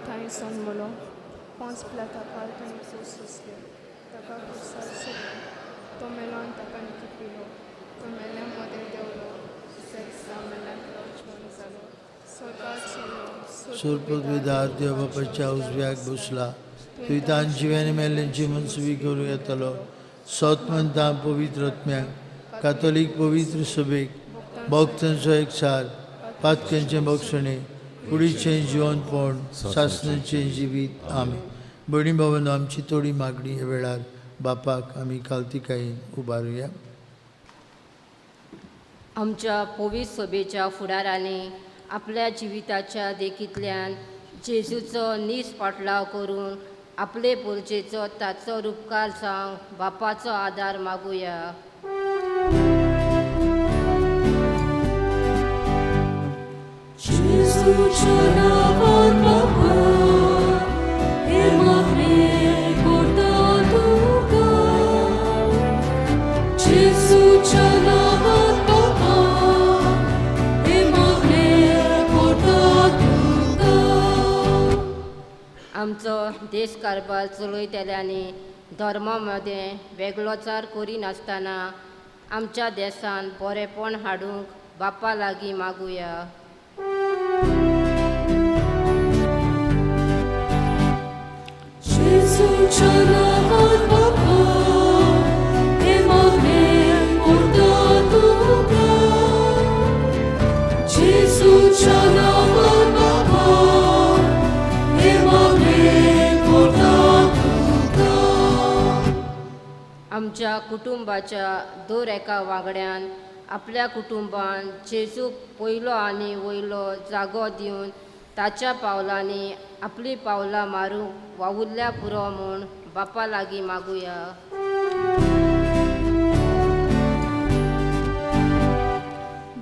Thai son molo, pons plata palta ni susle, taka kusal sile, to melon taka ni kipilo, to melem model deolo, sexa melem rochman zalo, sorgat solo, सोरपदवीदार देवा बापाच्या उजव्याक बसला. तुवें तांची आनी मेल्ल्यांची मनसुबी करूं येतलो. सोत म्हणटा पवित्र आत्म्याक, कातोलीक पवित्र सभेक, भक्तांचो एकसार, पातक्यांचें भक्षणे, कुडीचें जिवनपण, सासणाचें जिवीत. आमी भयणी भावांनो, आमची थोडी मागणी ह्या वेळार बापाक आमी कालतिकायेन उबारुया. आमच्या पवित्र सभेच्या फुडारांनी आपल्या जिविताच्या देखींतल्यान जेजूचो नीस पाटलाव करून आपले पोरचेचो ताचो उपकार जावंक बापाचो आदार मागुया. जेजूच्या नांवान बापा, हे मागणे करता तुका. जेजूच्या नांवान बापा, हे मागणे करता तुका. आमचो देश कारभार चलयतल्यांनी धर्मा मदें वेगळोचार करिनासतना आमच्या देशांत बरेपण हाडूंक बापा लागीं मागुया. जेजूच्या नांवान बापा, हे मागणे करता तुका. जेजूच्या नांवान बापा, हे मागणे करता तुका. आमच्या कुटुंबाच्या दर एका वांगड्यान आपल्या कुटुंबान जेजूक पयलो आनी वयलो जागो दिवन ताच्या पावलांनी आपली पावलां मारूंक वावुरल्या पुरो म्हूण बापा लागीं मागुया.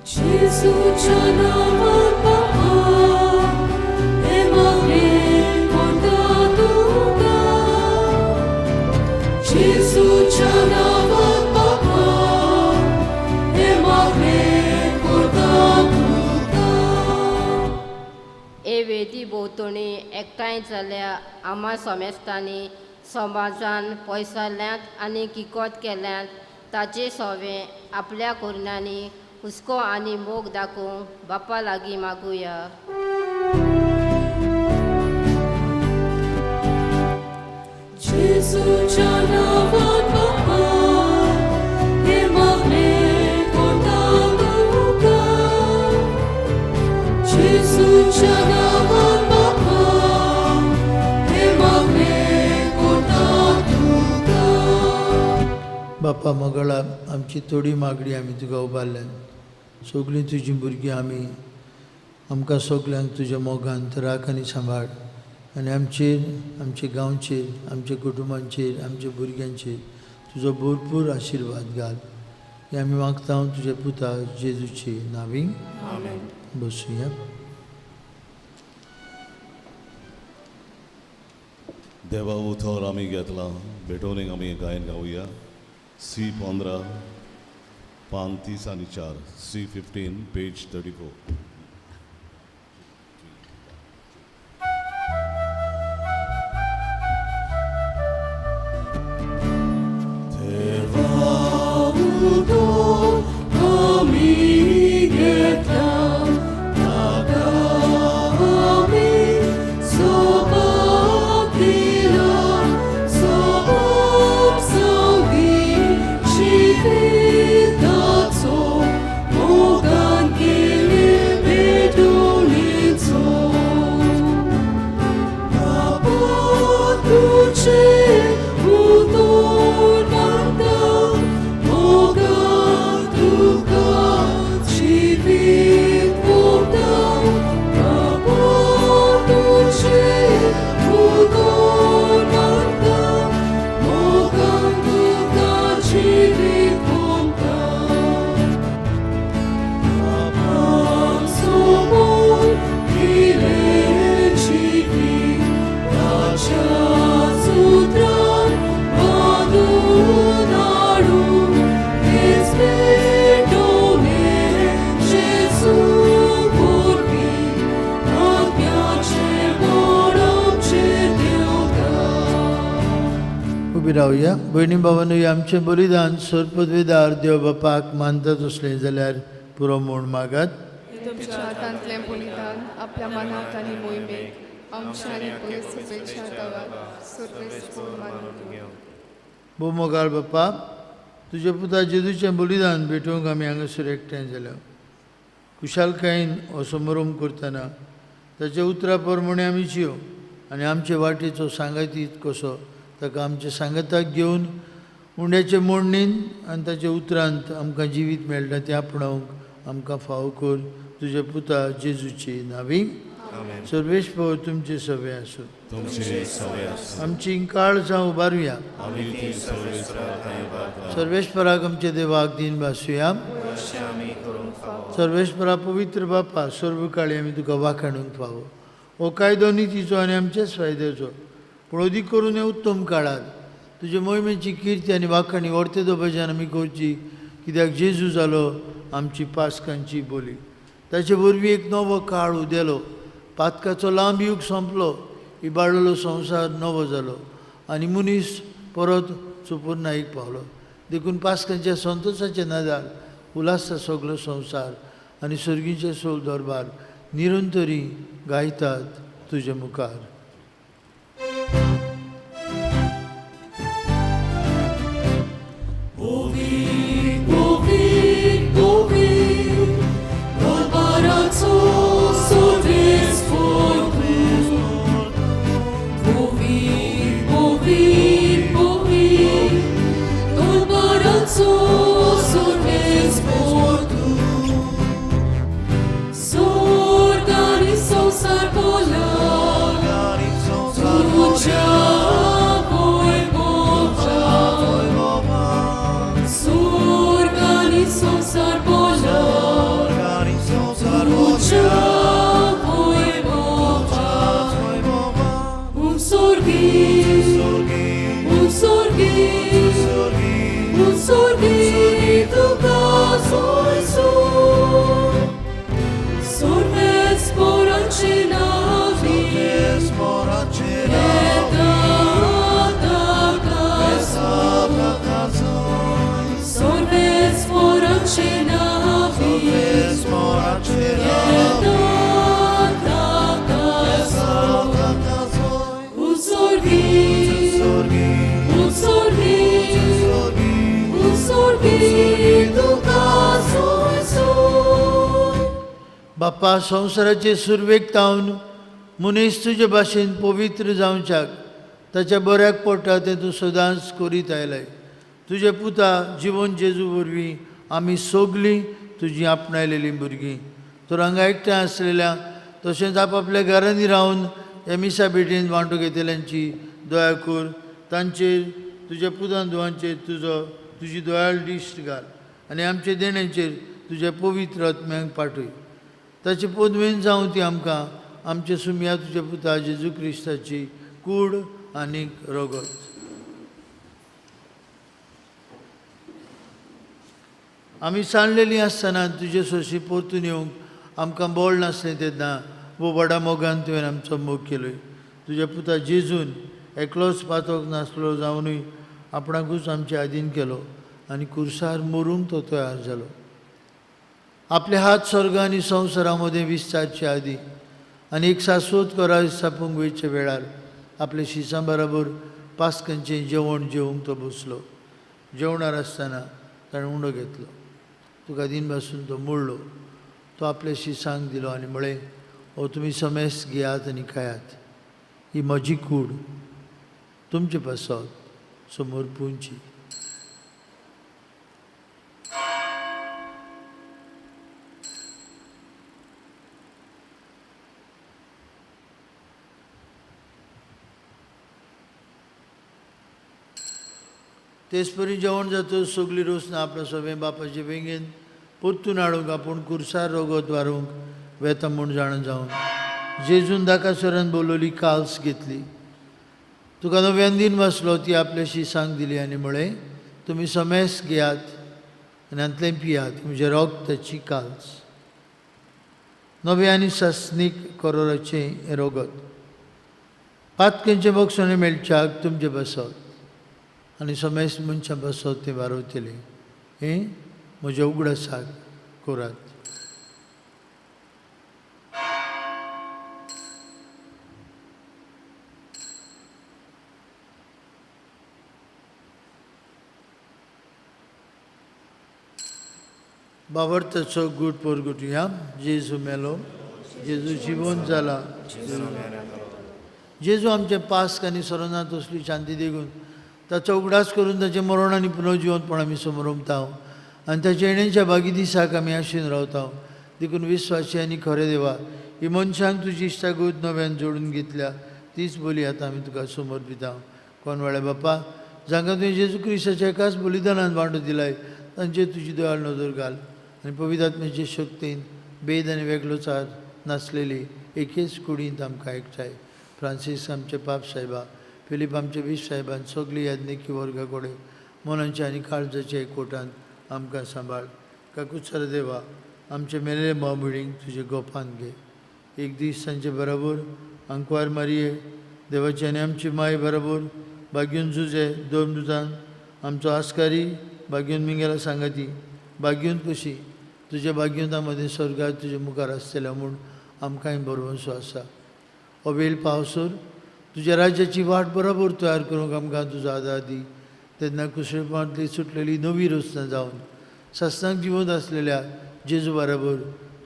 जेजूच्या नांवान बापा, हे मागणे करता तुका. जेजूच्या नांवान बापा, हे मागणे करता तुका. हे वेदी भोंवतणी एकठांय जाल्या आम्हा समेस्तांनी समाजान पयसाल्यांत आनी किकोत केल्यांत ताचे सोवे आपल्या कोरणांनी हुस्को आनी मोग दाखोवंक बापा लागीं मागुया. जेजूच्या नांवान बापा, हे मागणे करता तुका. जेजूच्या नांवान बापा, हे मागणे करता तुका. बापा मंगळा, आमची थोडी मागणी आमी तुका उबारल्यान. सगळीं तुजीं भुरगीं आमी, आमकां सगल्यांक तुज्या मोगांत राख आनी सांबाळ. आनी आमचेर, आमच्या गांवचेर, आमच्या कुटुंबांचेर, आमच्या भुरग्यांचेर तुजो भरपूर आशिर्वाद घाल. हें आमी मागता तुज्या पुता जेजूचे नांवीं. बसूया. देवा उथोर आमी घेतला भेटोवनीक आमी गायन गावया. C15 पान 30 आनी 4, C15 पेज 34. उबी रावया. भयणी भावांनो, आमचें बलिदान सरपदवेदार देव बापाक मानतात असलें जाल्यार पुरो म्हूण मागात. तुमच्या हातांतलें बलिदान आपल्या मनात आनी मोहिमेक आमच्या आनी पयस सर्वेस्पूर मानून घेवं. भोव मोगाळ बापा, तुज्या पुता जेजूचें बलिदान भेटोवंक आमी हांगासर एकठांय जाल्या. खुशालकायेन हो समारंभ करतना ताच्या उतरा प्रमाणे आमी जियो आनी आमचे वाटेचो सांगातीत कसो ताका आमच्या सांगाताक घेवन उंड्याचे मोडणीन आनी ताच्या उतरांत आमकां जिवीत मेळटा तें आपणावंक आमकां फावो कर. तुज्या पुता जेजूची नांवी. सर्वेस्पर तुमचे सवे आसूं. आमची काळ जावं उबारुया. सर्वेस्पराक आमच्या देवाक दिन भासूया. सर्वेस्परा पवित्र बापा, सर्व काळी आमी तुका वाखाणूंक फावो. हो कायदो नितीचो आनी आमच्याच फायद्याचो, पूण अदीक करून हे उत्तम काळात तुजे मोहिमेची किर्ती आनी वाखाणी व्हरते दोबाज्यान आमी करची, कित्याक जेजू जालो आमची पासकांची बोली. ताचे वरवीं एक नवो काळ उदेलो. पातकाचो लांब युग सोंपलो. इबाडलेलो संवसार नवो जालो आनी मनीस परत सुपर्णाईक पावलो. देखून पासकांच्या संतोशाचे नदार उलासता सगळो संवसार आनी सर्गीचे सोल दरबार निरंतरी गायतात तुजे मुखार. बापा, संवसाराचे सुरवेक तावन मनीस तुजे भाशेन पवित्र जावच्याक ताच्या बऱ्याक पडटा तें तूं सदांच करीत आयलाय. तुजे पुता जिवन जेजू वरवीं आमी सगलीं तुजी आपणायलेलीं भुरगीं तर हांगा एकठांय आसलेल्या तशेंच आपआपल्या घरांनी रावन ह्या मिसा भेटेन वांटो घेतल्यांची दया कर. तांचेर तुज्या पुतान दुवांचेर तुजी दयाळ दिश्ट घाल आनी आमच्या देण्यांचेर तुज्या पवित्र आत्म्यांक पाठय. ताचे पदवेन जावं ती आमकां आमच्या सुमया तुज्या पुता जेजू क्रिस्ताची कूड आनीक रगत. आमी सांडलेलीं आसतना तुजे सोशी परतून येवंक आमकां बळ नासलें तेन्ना वो व्हडा मोगान तुवें आमचो मोग केलोय. तुज्या पुता जेजून एकलोच पातोक नासलो जावनूय आपणाकूच आमचे आदीन केलो आनी कुर्सार मरूंक तो तयार जालो. आपले हात स्वर्ग आनी संवसारा मदें विस्तारचे आदी आनी एक शाश्वत कोराय स्थापूंक वयचे वेळार आपले शिसां बरोबर पासकांचें जेवण जेवंक तो बसलो. जेवणार आसतना ताणें उंडो घेतलो. तुका दिन पासून तो मोडलो. तो आपल्या शिसांक दिलो आनी म्हळें, हो तुमी समेस घेयात आनी खायात. ही म्हजी कूड. तुमचे पासत समोर पुंची. तेच परी जेवण जाता सगळीं रोसना आपल्या सवे बापाचे वेंगेन परतून हाडूंक आपूण कुर्सार रगत वारूंक वेता म्हूण जाण जावन जेजून दाकासरान बोलोवली काल्स घेतली. तुका नव्यान दिन वाचलो ती आपल्या शिसांक दिली आनी म्हळें, तुमी समेस घेयात आनी हांतलें पियात. म्हजे रगताची काल्स. नवे आनी सासनीक करोराचें रगत. पातकेंचे बक्षणे मेळच्याक तुमचे बसत. आनी समेस्त मनशां बसत ते वारवतले हे म्हज्या उगडासाक करात. बाबर्ताचो गूट परगुटुया. जेजू मेलो, जेजू जिवंत जाला, जेजू आमचे पास्क आनी सरोनात असली शांती देगून ताचो उगडास करून ताचें मरण आनी पुनर्जिवंतपण आमी समोर उमता आनी ताच्या येण्याच्या बागी दिसाक आमी आशेन रावता. देखून विस्वासी आनी खरे देवा, ही मनशांक तुजी इश्टागत नव्यान जोडून घेतल्या तीच बोली आतां आमी तुका समर्पिता. कोण वेळा बापा, जांकां तुवें जेजू क्रिस्ताच्या एकाच बलिदानान वांटो दिलाय तांचेर तुजी दयाळ नदर घाल आनी पवित्र आत्म्याचे शक्तीन भेद आनी वेगळोचार नासलेली एकेच कुडींत आमकां एकठांय. फ्रांसीस आमचे पाप साहेबा, फिलीप आमचे बीश साहेबान सगळी याज्ञिकी वर्गा कडेन मनाच्या आनी काळजाच्या एकवटान आमकां सांबाळ. काकूसर देवा, आमचे मेलेले भाव भयणींक तुजे गोपान घे. एक दीस तांचे बरोबर आंकवार मारये देवाची आनी आमची माय बरोबर बाग्यून झुजे दोन दुजान आमचो आस्कारी बाग्यून मिंगेला सांगाती बाग्यून कशी तुज्या बाग्युंता मदें स्वर्गात तुजे मुखार आसतल्या म्हूण आमकांय बरोवसो आसा. हो वेळ पावसर तुज्या राज्याची वाट बरोबर तयार करूंक आमकां तुजो आदार दी. तेन्ना कुशळपणांतली सुटलेली नवी रचना जावन सस्नाक जिवंत आसलेल्या जेजू बरोबर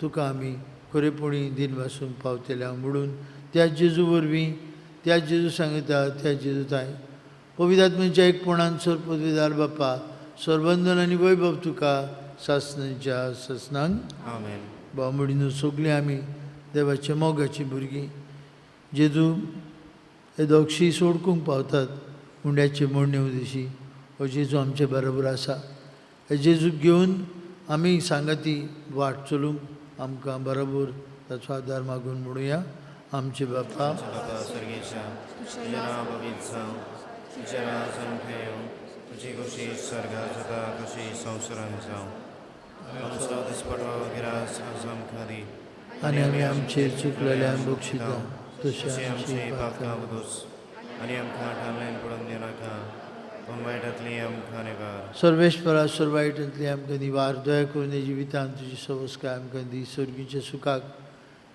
तुका आमी खरेपणी दिन वासूंक पावतल्या म्हणून त्या जेजू वरवीं त्या जेजू सांगता त्या जेजू ताय पवित्र आत्म्याच्या एकपणान सरपदवीदार बापा सर्वंदन आनी वैभव तुका सासणाच्या ससनांक आमेन. बामडीन सगळीं आमी देवाचे मोगाची भुरगीं जेजू हे दोगशी सोडकूंक पावतात हुंड्याचे मोडणे दिशी हो जेजू आमचे बरोबर आसा. हे जेजूक घेवन आमी सांगाती वाट चलूंक आमकां बरोबर ताचो आदार मागून म्हणुया. आमचे बापा सर्गेच्या तुझें नांव पवित्र जावं, तुजें राज येवं, तुजी कुशी स्वर्गात जाता तशी संवसारांत जावं. आमचो दिसपटो गिरास आज आमकां दी आनी आमी आमचेर चुकलेल्यांक बक्षिता तशें आमची आमची पातकां बदूस आनी आमकां ठामलेन पडून दिनाका पूण वायटांतली आमकां निवार. सर्वेश्वरा सर्वायटांतली आमकां निवार. दया करून हे जिवितांत तुजी संस्कार आमकां दी सर्गीच्या सुखाक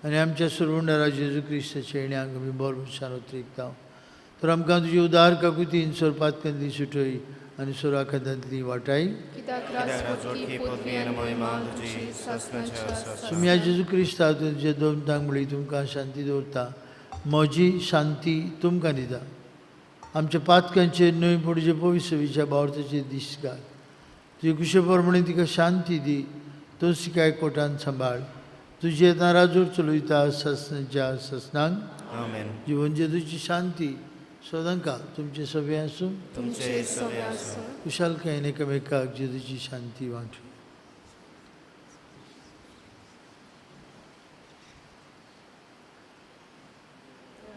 आनी आमच्या सर्वंडारा जेजू क्रिस्ताच्या येण्याक आमी बरो शानोत रिकता. तर आमकां तुजी उदार काकुतीन सोरपातकांतली सुटय आनी सोराखांतली वाटाय. जोडकी पदवी आनी महिमा तुजी सस्नाच्या आसा. सुम्या जेजू क्रिस्ता तुजे दोन तांबडी तुमकां शांती दवरता. म्हजी शांती तुमकां दिता. आमच्या पातकांचेर न्हय पडचे पवित्रविच्या बावरताचेर दीस घाल. तुजे कुशे प्रमाणे तिका शांती दी. तो सिकाय कोटान सांबाळ. तुजे नाराजोर चलयता ससनाच्या ससनांक आमेन. जिवन जेजूची शांती सदांका तुमचे सगळे आसूं. तुमचे सगळे आसूं. कुशालकायेन एकामेकाक जेजूची शांती वांटू.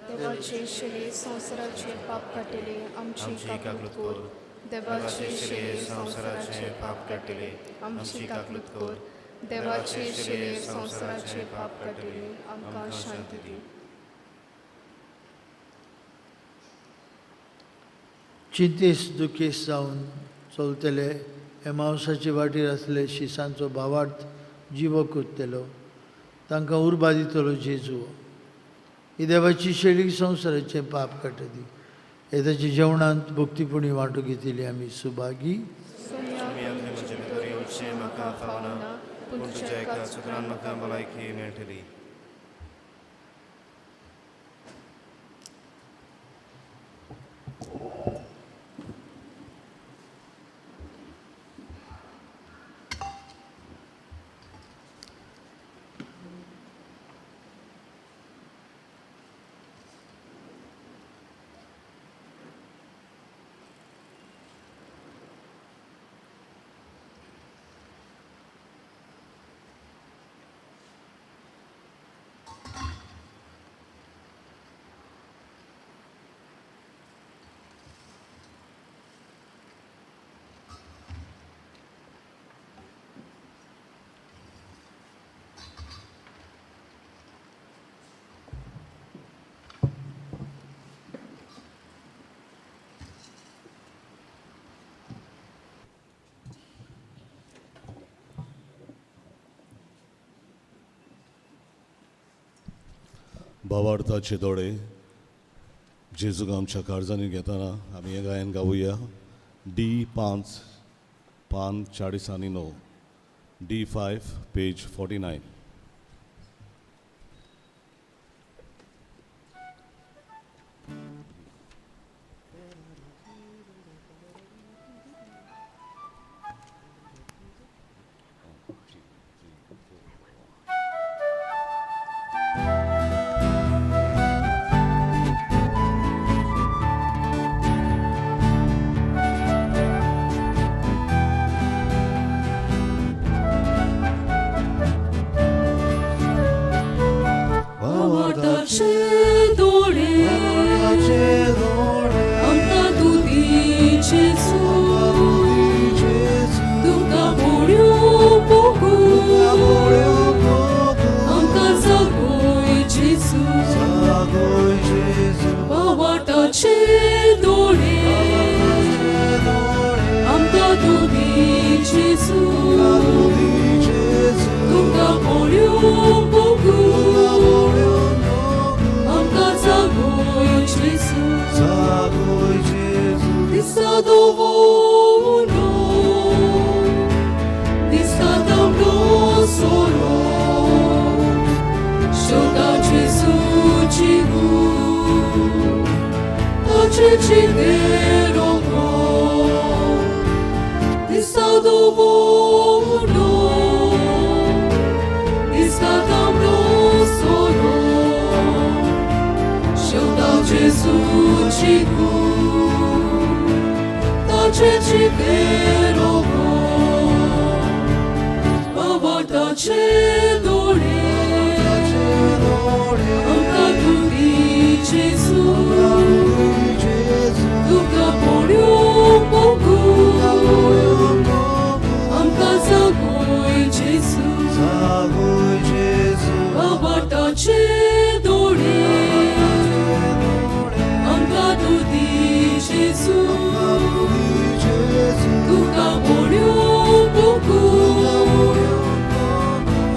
देवाचे शिले संवसाराचे पाप काटिले आमची काकलूत कोर. देवाचे शिले संवसाराचे पाप काटिले आमची काकलूत कोर. देवाचे शिले संवसाराचे पाप काटिले आमकां शांती दी. चिंतेस दुखेस जावन चलतले एमावसाचे वाटेर आसले शिसांचो भावार्थ जिवो करतलो तांकां उर्बा दितलो जेजू. ही देवाची शेळी संवसाराचें पाप काटली. हे ताच्या जेवणांत भक्तीपणी वांटो घेतिली आमी सुभागी. म्हजे भितर येवचें म्हाका फावना पूण तुज्या एका सुत्रान म्हाका भलायकी मेळटली. भावार्थाचे दोळे जेजूक आमच्या काळजांनी घेताना आमी हें गायन गावुया. D5 D5 page 49. भावार्थाचे दोळे आमकां तूं दी जेजू तुका पळोवंक आमकां जागोय जेजू भावार्थाचे दोळे आमकां तूं दी जेजू तुका पळोवंक Dista dovolno, dista damno solo, Shoda Gesù cigu, Tace civero mo, Dista dovolno, dista damno solo, Shoda Gesù cigu. Ce vero भावार्थाचे दोळे आमकां तूं दी जेजू तुका पळोवंक आमकां जागोय जेजू भावार्थाचे दोळे आमकां तूं दी जेजू तुका पळोवंक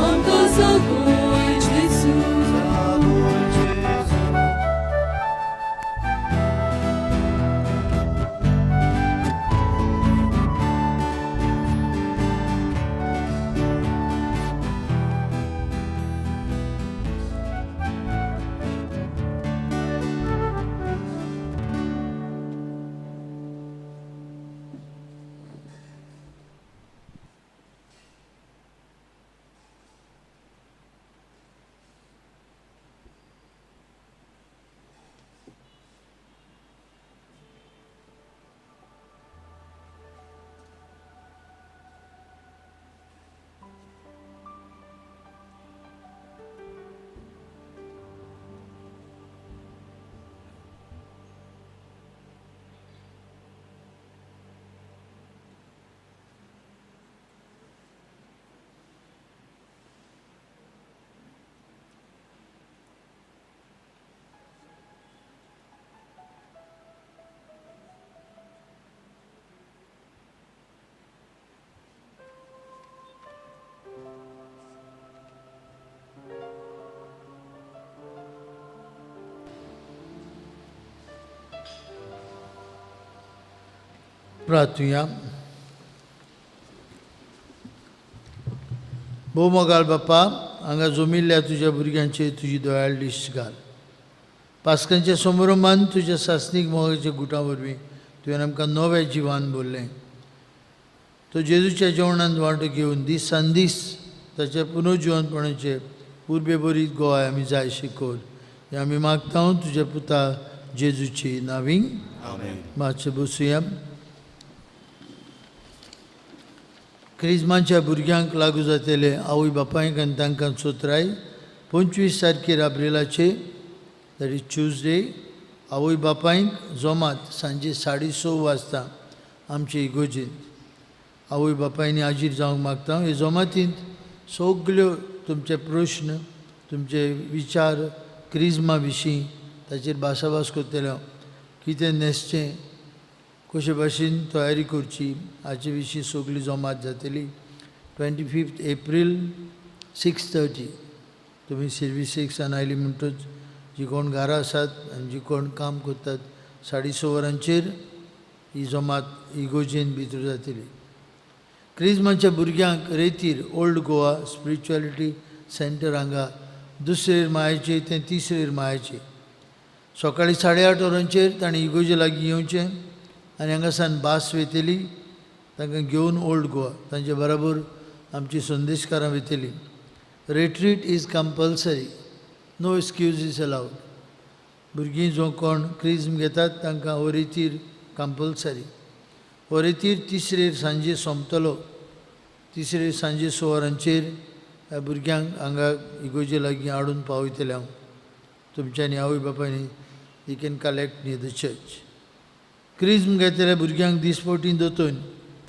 आमकां जागोय जेजू प्रार्थुया. भोव मोगाल बाप्पा, हांगा जमिल्ल्या तुज्या भुरग्यांचेर तुजी दयाळ दिश्ट घाल. पास्कांच्या समारंभांत तुज्या सासणीक मोगाच्या गुटां वरवीं तुवें आमकां नवें जिवान भरलें. तो जेजूच्या जेवणांत वांटो घेवन दिसान दीस ताच्या पुनर्जिवनपणाचे पुर्बे बरीत गोवाय आमी जाय शिकोर. हें आमी मागता तुज्या पुता जेजूची नांवी. मातशें बसुया. क्रिस्मांच्या भुरग्यांक लागू जातले आवय बापायक आनी तांकां चोत्राय 25 तारखेर एप्रिलाचे दॅट इज ट्यूजडे आवय बापायक जोमात सांजे 6:30 वाजता आमचे इगोजेंत आवय बापायनी हाजीर जावंक मागता. हे जमातींत सगल्यो तुमचे प्रश्न तुमचे विचार क्रिस्मा विशीं ताचेर भासाभास करतले. कितें न्हेसचें, कशे भाशेन तयारी करची हाचे विशीं सगळी जमात जातली. 25 एप्रील 6:30 तुमी सर्विसेक सान आयली म्हणटच जी कोण घरां आसात आनी जी कोण काम करतात 6:30 वरांचेर ही जमात इगोजेन भितर जातली. क्रिस्माच्या भुरग्यांक रेतीर ओल्ड गोवा स्पिरिच्युअलिटी सेंटर हांगा 2 मायाचे ते 3 मायाचे सकाळीं 8:30 वरांचेर ताणें इगोजे लागीं येवचें आनी हांगासान बास वयतली तांकां घेवन ओल्ड गोवा तांचे बरोबर आमची संदेशकारां वयतली. Retreat is compulsory, no excuses allowed. भुरगीं जो कोण क्रिस्म घेतात तांकां हो रितीर कंपल्सरी. हो रितीर 3 सांजे सोंपतलो. 3 सांजे 6 वरांचेर ह्या भुरग्यांक हांगा इगोजे लागीं हाडून पावयतलें हांव. तुमच्यांनी आवय बापायनी you can collect near the church. क्रिस्म घेतलेल्या भुरग्यांक दिसपटी दोतोन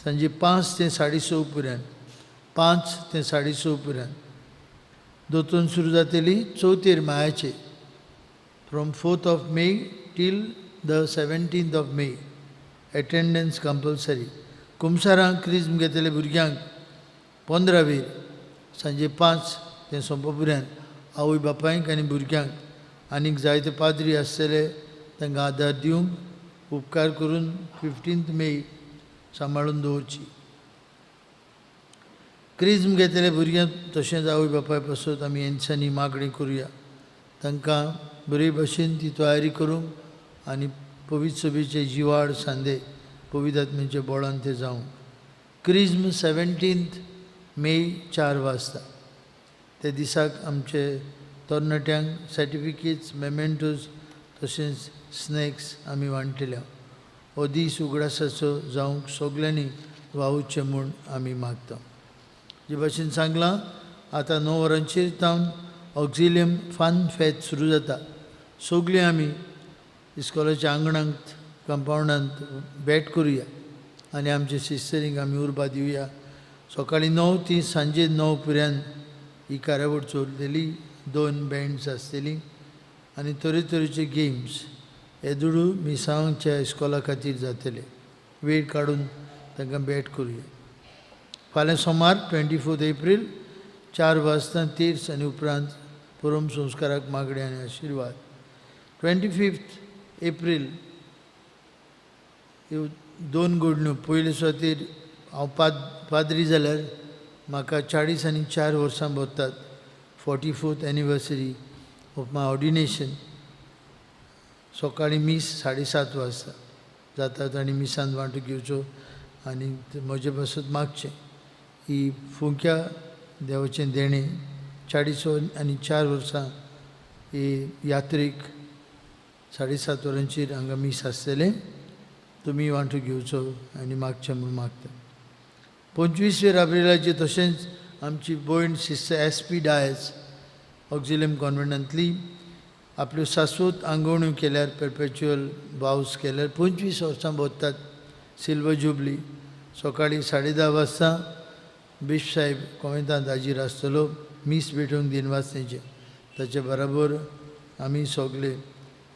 सांजे 5 ते 6:30 पर्यंत 5 ते 6:30 पर्यंत दोतोन सुरू जातली 4 मायाचे from 4th May till the 17th May. Attendance compulsory. कुमसारां क्रिस्म घेतलेल्या भुरग्यांक 15 वेर सांजे 5 ते सोंप पर्यंत आवय बापायक आनी भुरग्यांक आनीक जायते पाद्री आसतले तांकां आदार दिवंक उपकार करून 15th May सांबाळून दवरची. क्रिस्म घेतलेल्या भुरग्यांक तशेंच आवय बापाय पासत आमी एनसांनी मागणी करुया तांकां बरे भशेन ती तयारी करूंक आनी पवित्र सभेचे जिवाड सांदे पवित्र आत्म्याचे बोळान ते जावंक. क्रिस्म 17th May 4 वाजता. ते दिसाक आमचे तरणाट्यांक सर्टिफिकेट्स मेमेंटोज तशेंच स्नॅक्स आमी वांटल्या. हो दीस उगडासाचो जावंक सगल्यांनी वावुचें म्हूण आमी मागता. जे भाशेन सांगलां आतां 9 वरांचेर जावन ऑक्झिलियम फन फेस्ट सुरू जाता. सगळीं आमी इस्कॉलाच्या आंगणांत कंपाउंडांत भेट करुया आनी आमच्या सिस्टरींक आमी उर्बा दिवया. सकाळीं 9 ती सांजे 9 पर्यंत ही कार्यावळ चलतली. 2 बँड्स आसतलीं आनी तरेतरेचे गेम्स येदुडू मिसांच्या इस्कॉला खातीर जातले. वेळ काडून तांकां भेट करुया. फाल्यां सोमार 24th April 4 वाजता तीर्थ आनी उपरांत परम संस्काराक मागणी आनी आशिर्वाद. 25th April 2 घडण्यो. पयले सुवातेर हांव पाद्री जाल्यार म्हाका 40 आनी 4 वर्सां भरतात. 44th anniversary of my ordination. सकाळीं मीस 7:30 वाजता जातात आनी मिसांत वांटो घेवचो आनी म्हजे पासत मागचें. ही फुंक्या देवाचें देणें 40 आनी 4 वर्सां ही यात्रेक 7:30 वरांचेर हांगा मीस आसतलें. तुमी वांटो घेवचो आनी मागचें म्हूण मागता. 25 एप्रिलाचेर तशेंच आमची भयण सिस्टर SP डायस ऑक्झिलियम कॉन्व्हेंटांतली आपल्यो शाश्वत आंगवण्यो केल्यार परपेच्युअल भावस केल्यार 25 वर्सां भरतात. Silver jubilee. सकाळीं 10:30 वाजता बिश साहेब कॉमेंतांत हाजीर आसतलो मीस भेटोवंक दिनवासनेचे. ताचे बरोबर आमी सगळे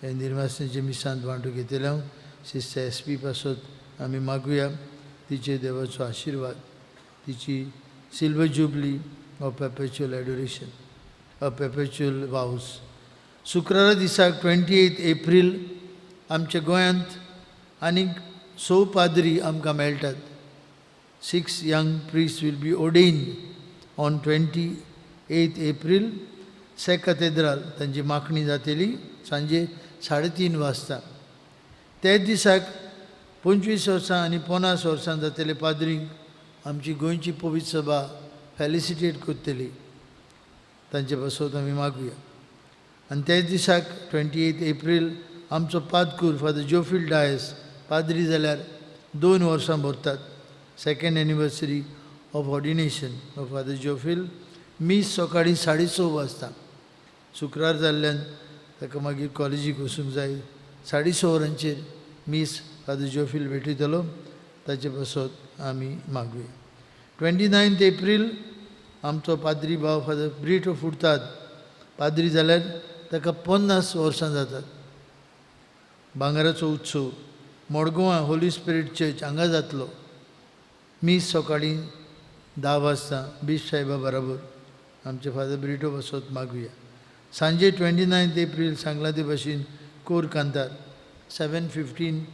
हे निर्वासनेचे मिसांत वांटो घेतले. हांव सिस्टर SP पासत आमी मागुया तिचे देवाचो आशिर्वाद, तिची silver jubilee of perpetual adoration of perpetual vows. शुक्रारा दिसाक 28th April आमच्या गोंयांत आनीक 6 पाद्री आमकां मेळटात. 6 young priests will be ordained on 28th April. Say cathedral तांची माखणी जातली सांजे 3:30 वाजता. त्याच दिसाक 25 वर्सां आनी 50 वर्सां जातले पाद्रींक आमची गोंयची पवित्र सभा फेलिसिटेट करतली. तांचे पासत आमी मागुया. आनी त्याच दिसाक 28th April आमचो पादकूर फादर जोफिल डायस पाद्री जाल्यार 2 वर्सां भरतात. 2nd anniversary of ordination of father Jofil. मीस सकाळीं 6:30 वाजता. शुक्रार जाल्ल्यान ताका मागीर कॉलेजीक वचूंक जाय. 6:30 वरांचेर मीस फादर जोफिल भेटयतलो. ताचे पासत आमी मागुया. 29th April आमचो पाद्री भाव फादर ब्रिटो फुडतात पाद्री जाल्यार ताका 50 वर्सां जातात. भांगराचो उत्सव मडगांवां होली स्पिरीट चर्च हांगा जातलो. मीस सकाळीं 10 वाजता बीश साहेबा बरोबर आमचे फादर ब्रिटो पासत मागुया. सांजे 29 एप्रील सांगला ते भाशेन कोर कांतार 7:15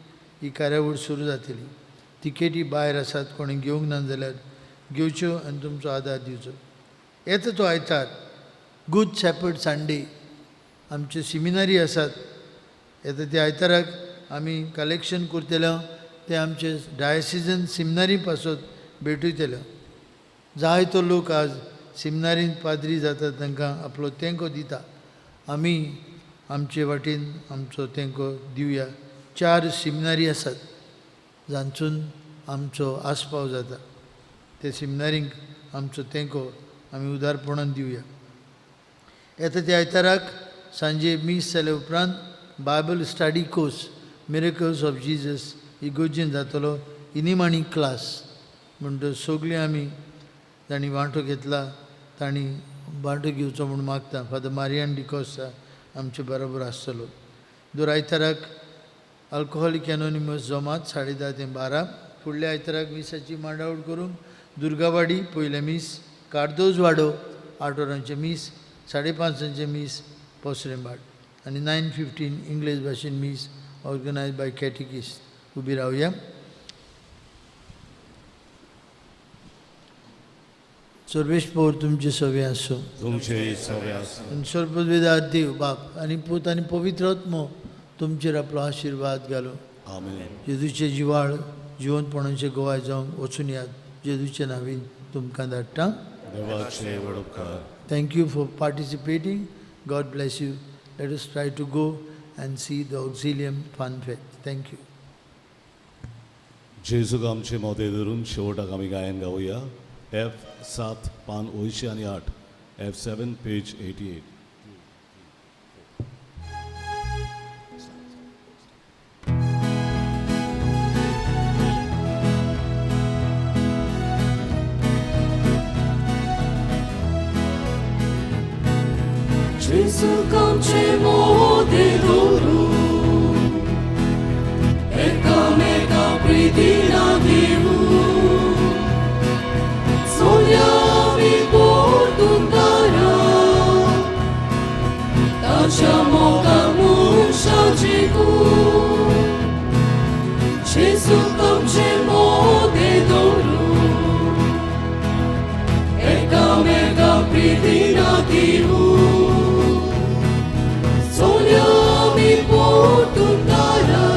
ही कार्यावळ सुरू जातली. तिकेटी भायर आसात, कोणी घेवंक ना जाल्यार घेवच्यो आनी तुमचो आदार दिवचो. येता तो आयतार गूड शॅपर्ड संडे आमचे सेमिनारी आसात. येता त्या आयताराक आमी कलेक्शन करतले ते आमचे डायसिजन सेमिनारी पासत भेटयतले. जायतो लोक आज सेमिनारींत पाद्री जातात, तांकां आपलो तेंको दिता. आमी आमचे वाटेन आमचो तेंको दिवया. 4 सेमिनारी आसात जांचून आमचो आस्पाव जाता. ते सेमिनारींक आमचो तेंको आमी उदारपणान दिवया. येता त्या आयताराक सांजे मीस जाल्या उपरांत Bible study course miracles of Jesus ही गोंयचें जातलो. इनिमाणी क्लास म्हणटच सगळीं आमी तांणी वांटो घेतला, तांणी वांटो घेवचो म्हूण मागता. फादर मारियान डिकोस्ता आमचे बरोबर आसतलो. दर आयताराक अल्कोहॉलिक एनोनिमस जमात 10:30 ते 12. फुडल्या आयताराक मिसाची मांडावळ करूंक दुर्गावाडी पयले मीस, कार्दोज वाडो 8 वरांचे मीस, 5:30 मीस पोसरेंबाड आनी 9:15 इंग्लीश भाशेन मीस ऑर्गनायज बाय कॅटिकिस्ट. उबी रावया. सर्वेश पौर तुमचे सवे आसो. तुमचे सवे आसूं. आनी सर्वपदवेदार देव बाप आनी पूत आनी पवित्र आत्मो तुमचेर आपलो आशिर्वाद घालो. आमेन. जेजूचे जिवाळ जिवंतपणाचे गोवाय जावंक वचून यात. जेजूचे नांवीन तुमकां धाडटा. देवाचे वडोवकार. Thank you for participating. God bless you. Let us try to go and see the Auxilium Fun Fest. Thank you. जेजूक आमचे मोते धरून शेवटाक आमी गायन गावया. F7 पान 208, F7 page 88. Gesù concemo de doru Eka meka pridina divu Sogliami portuntara Tacciamo camun shajiku Gesù concemo de doru Eka meka pridina divu Sogliami portuntara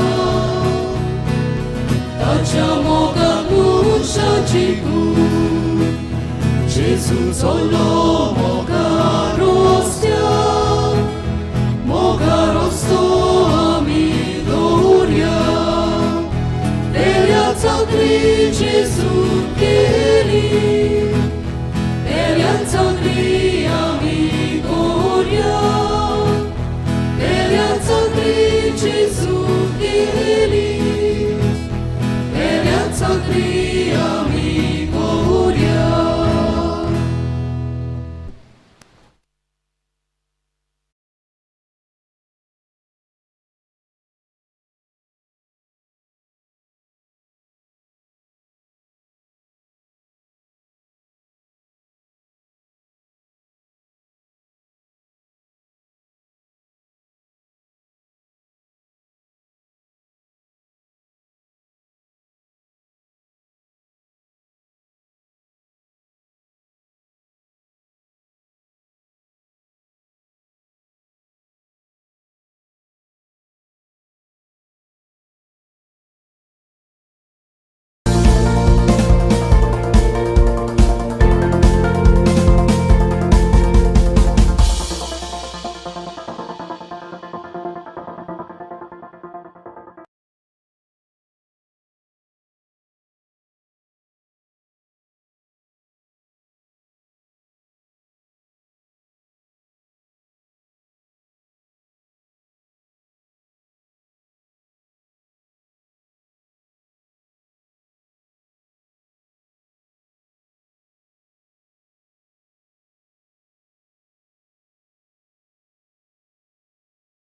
Tacciamo camun shajiku Gesù solo mogarostia Mogarosto amidoria Delia Gesù chieli Delia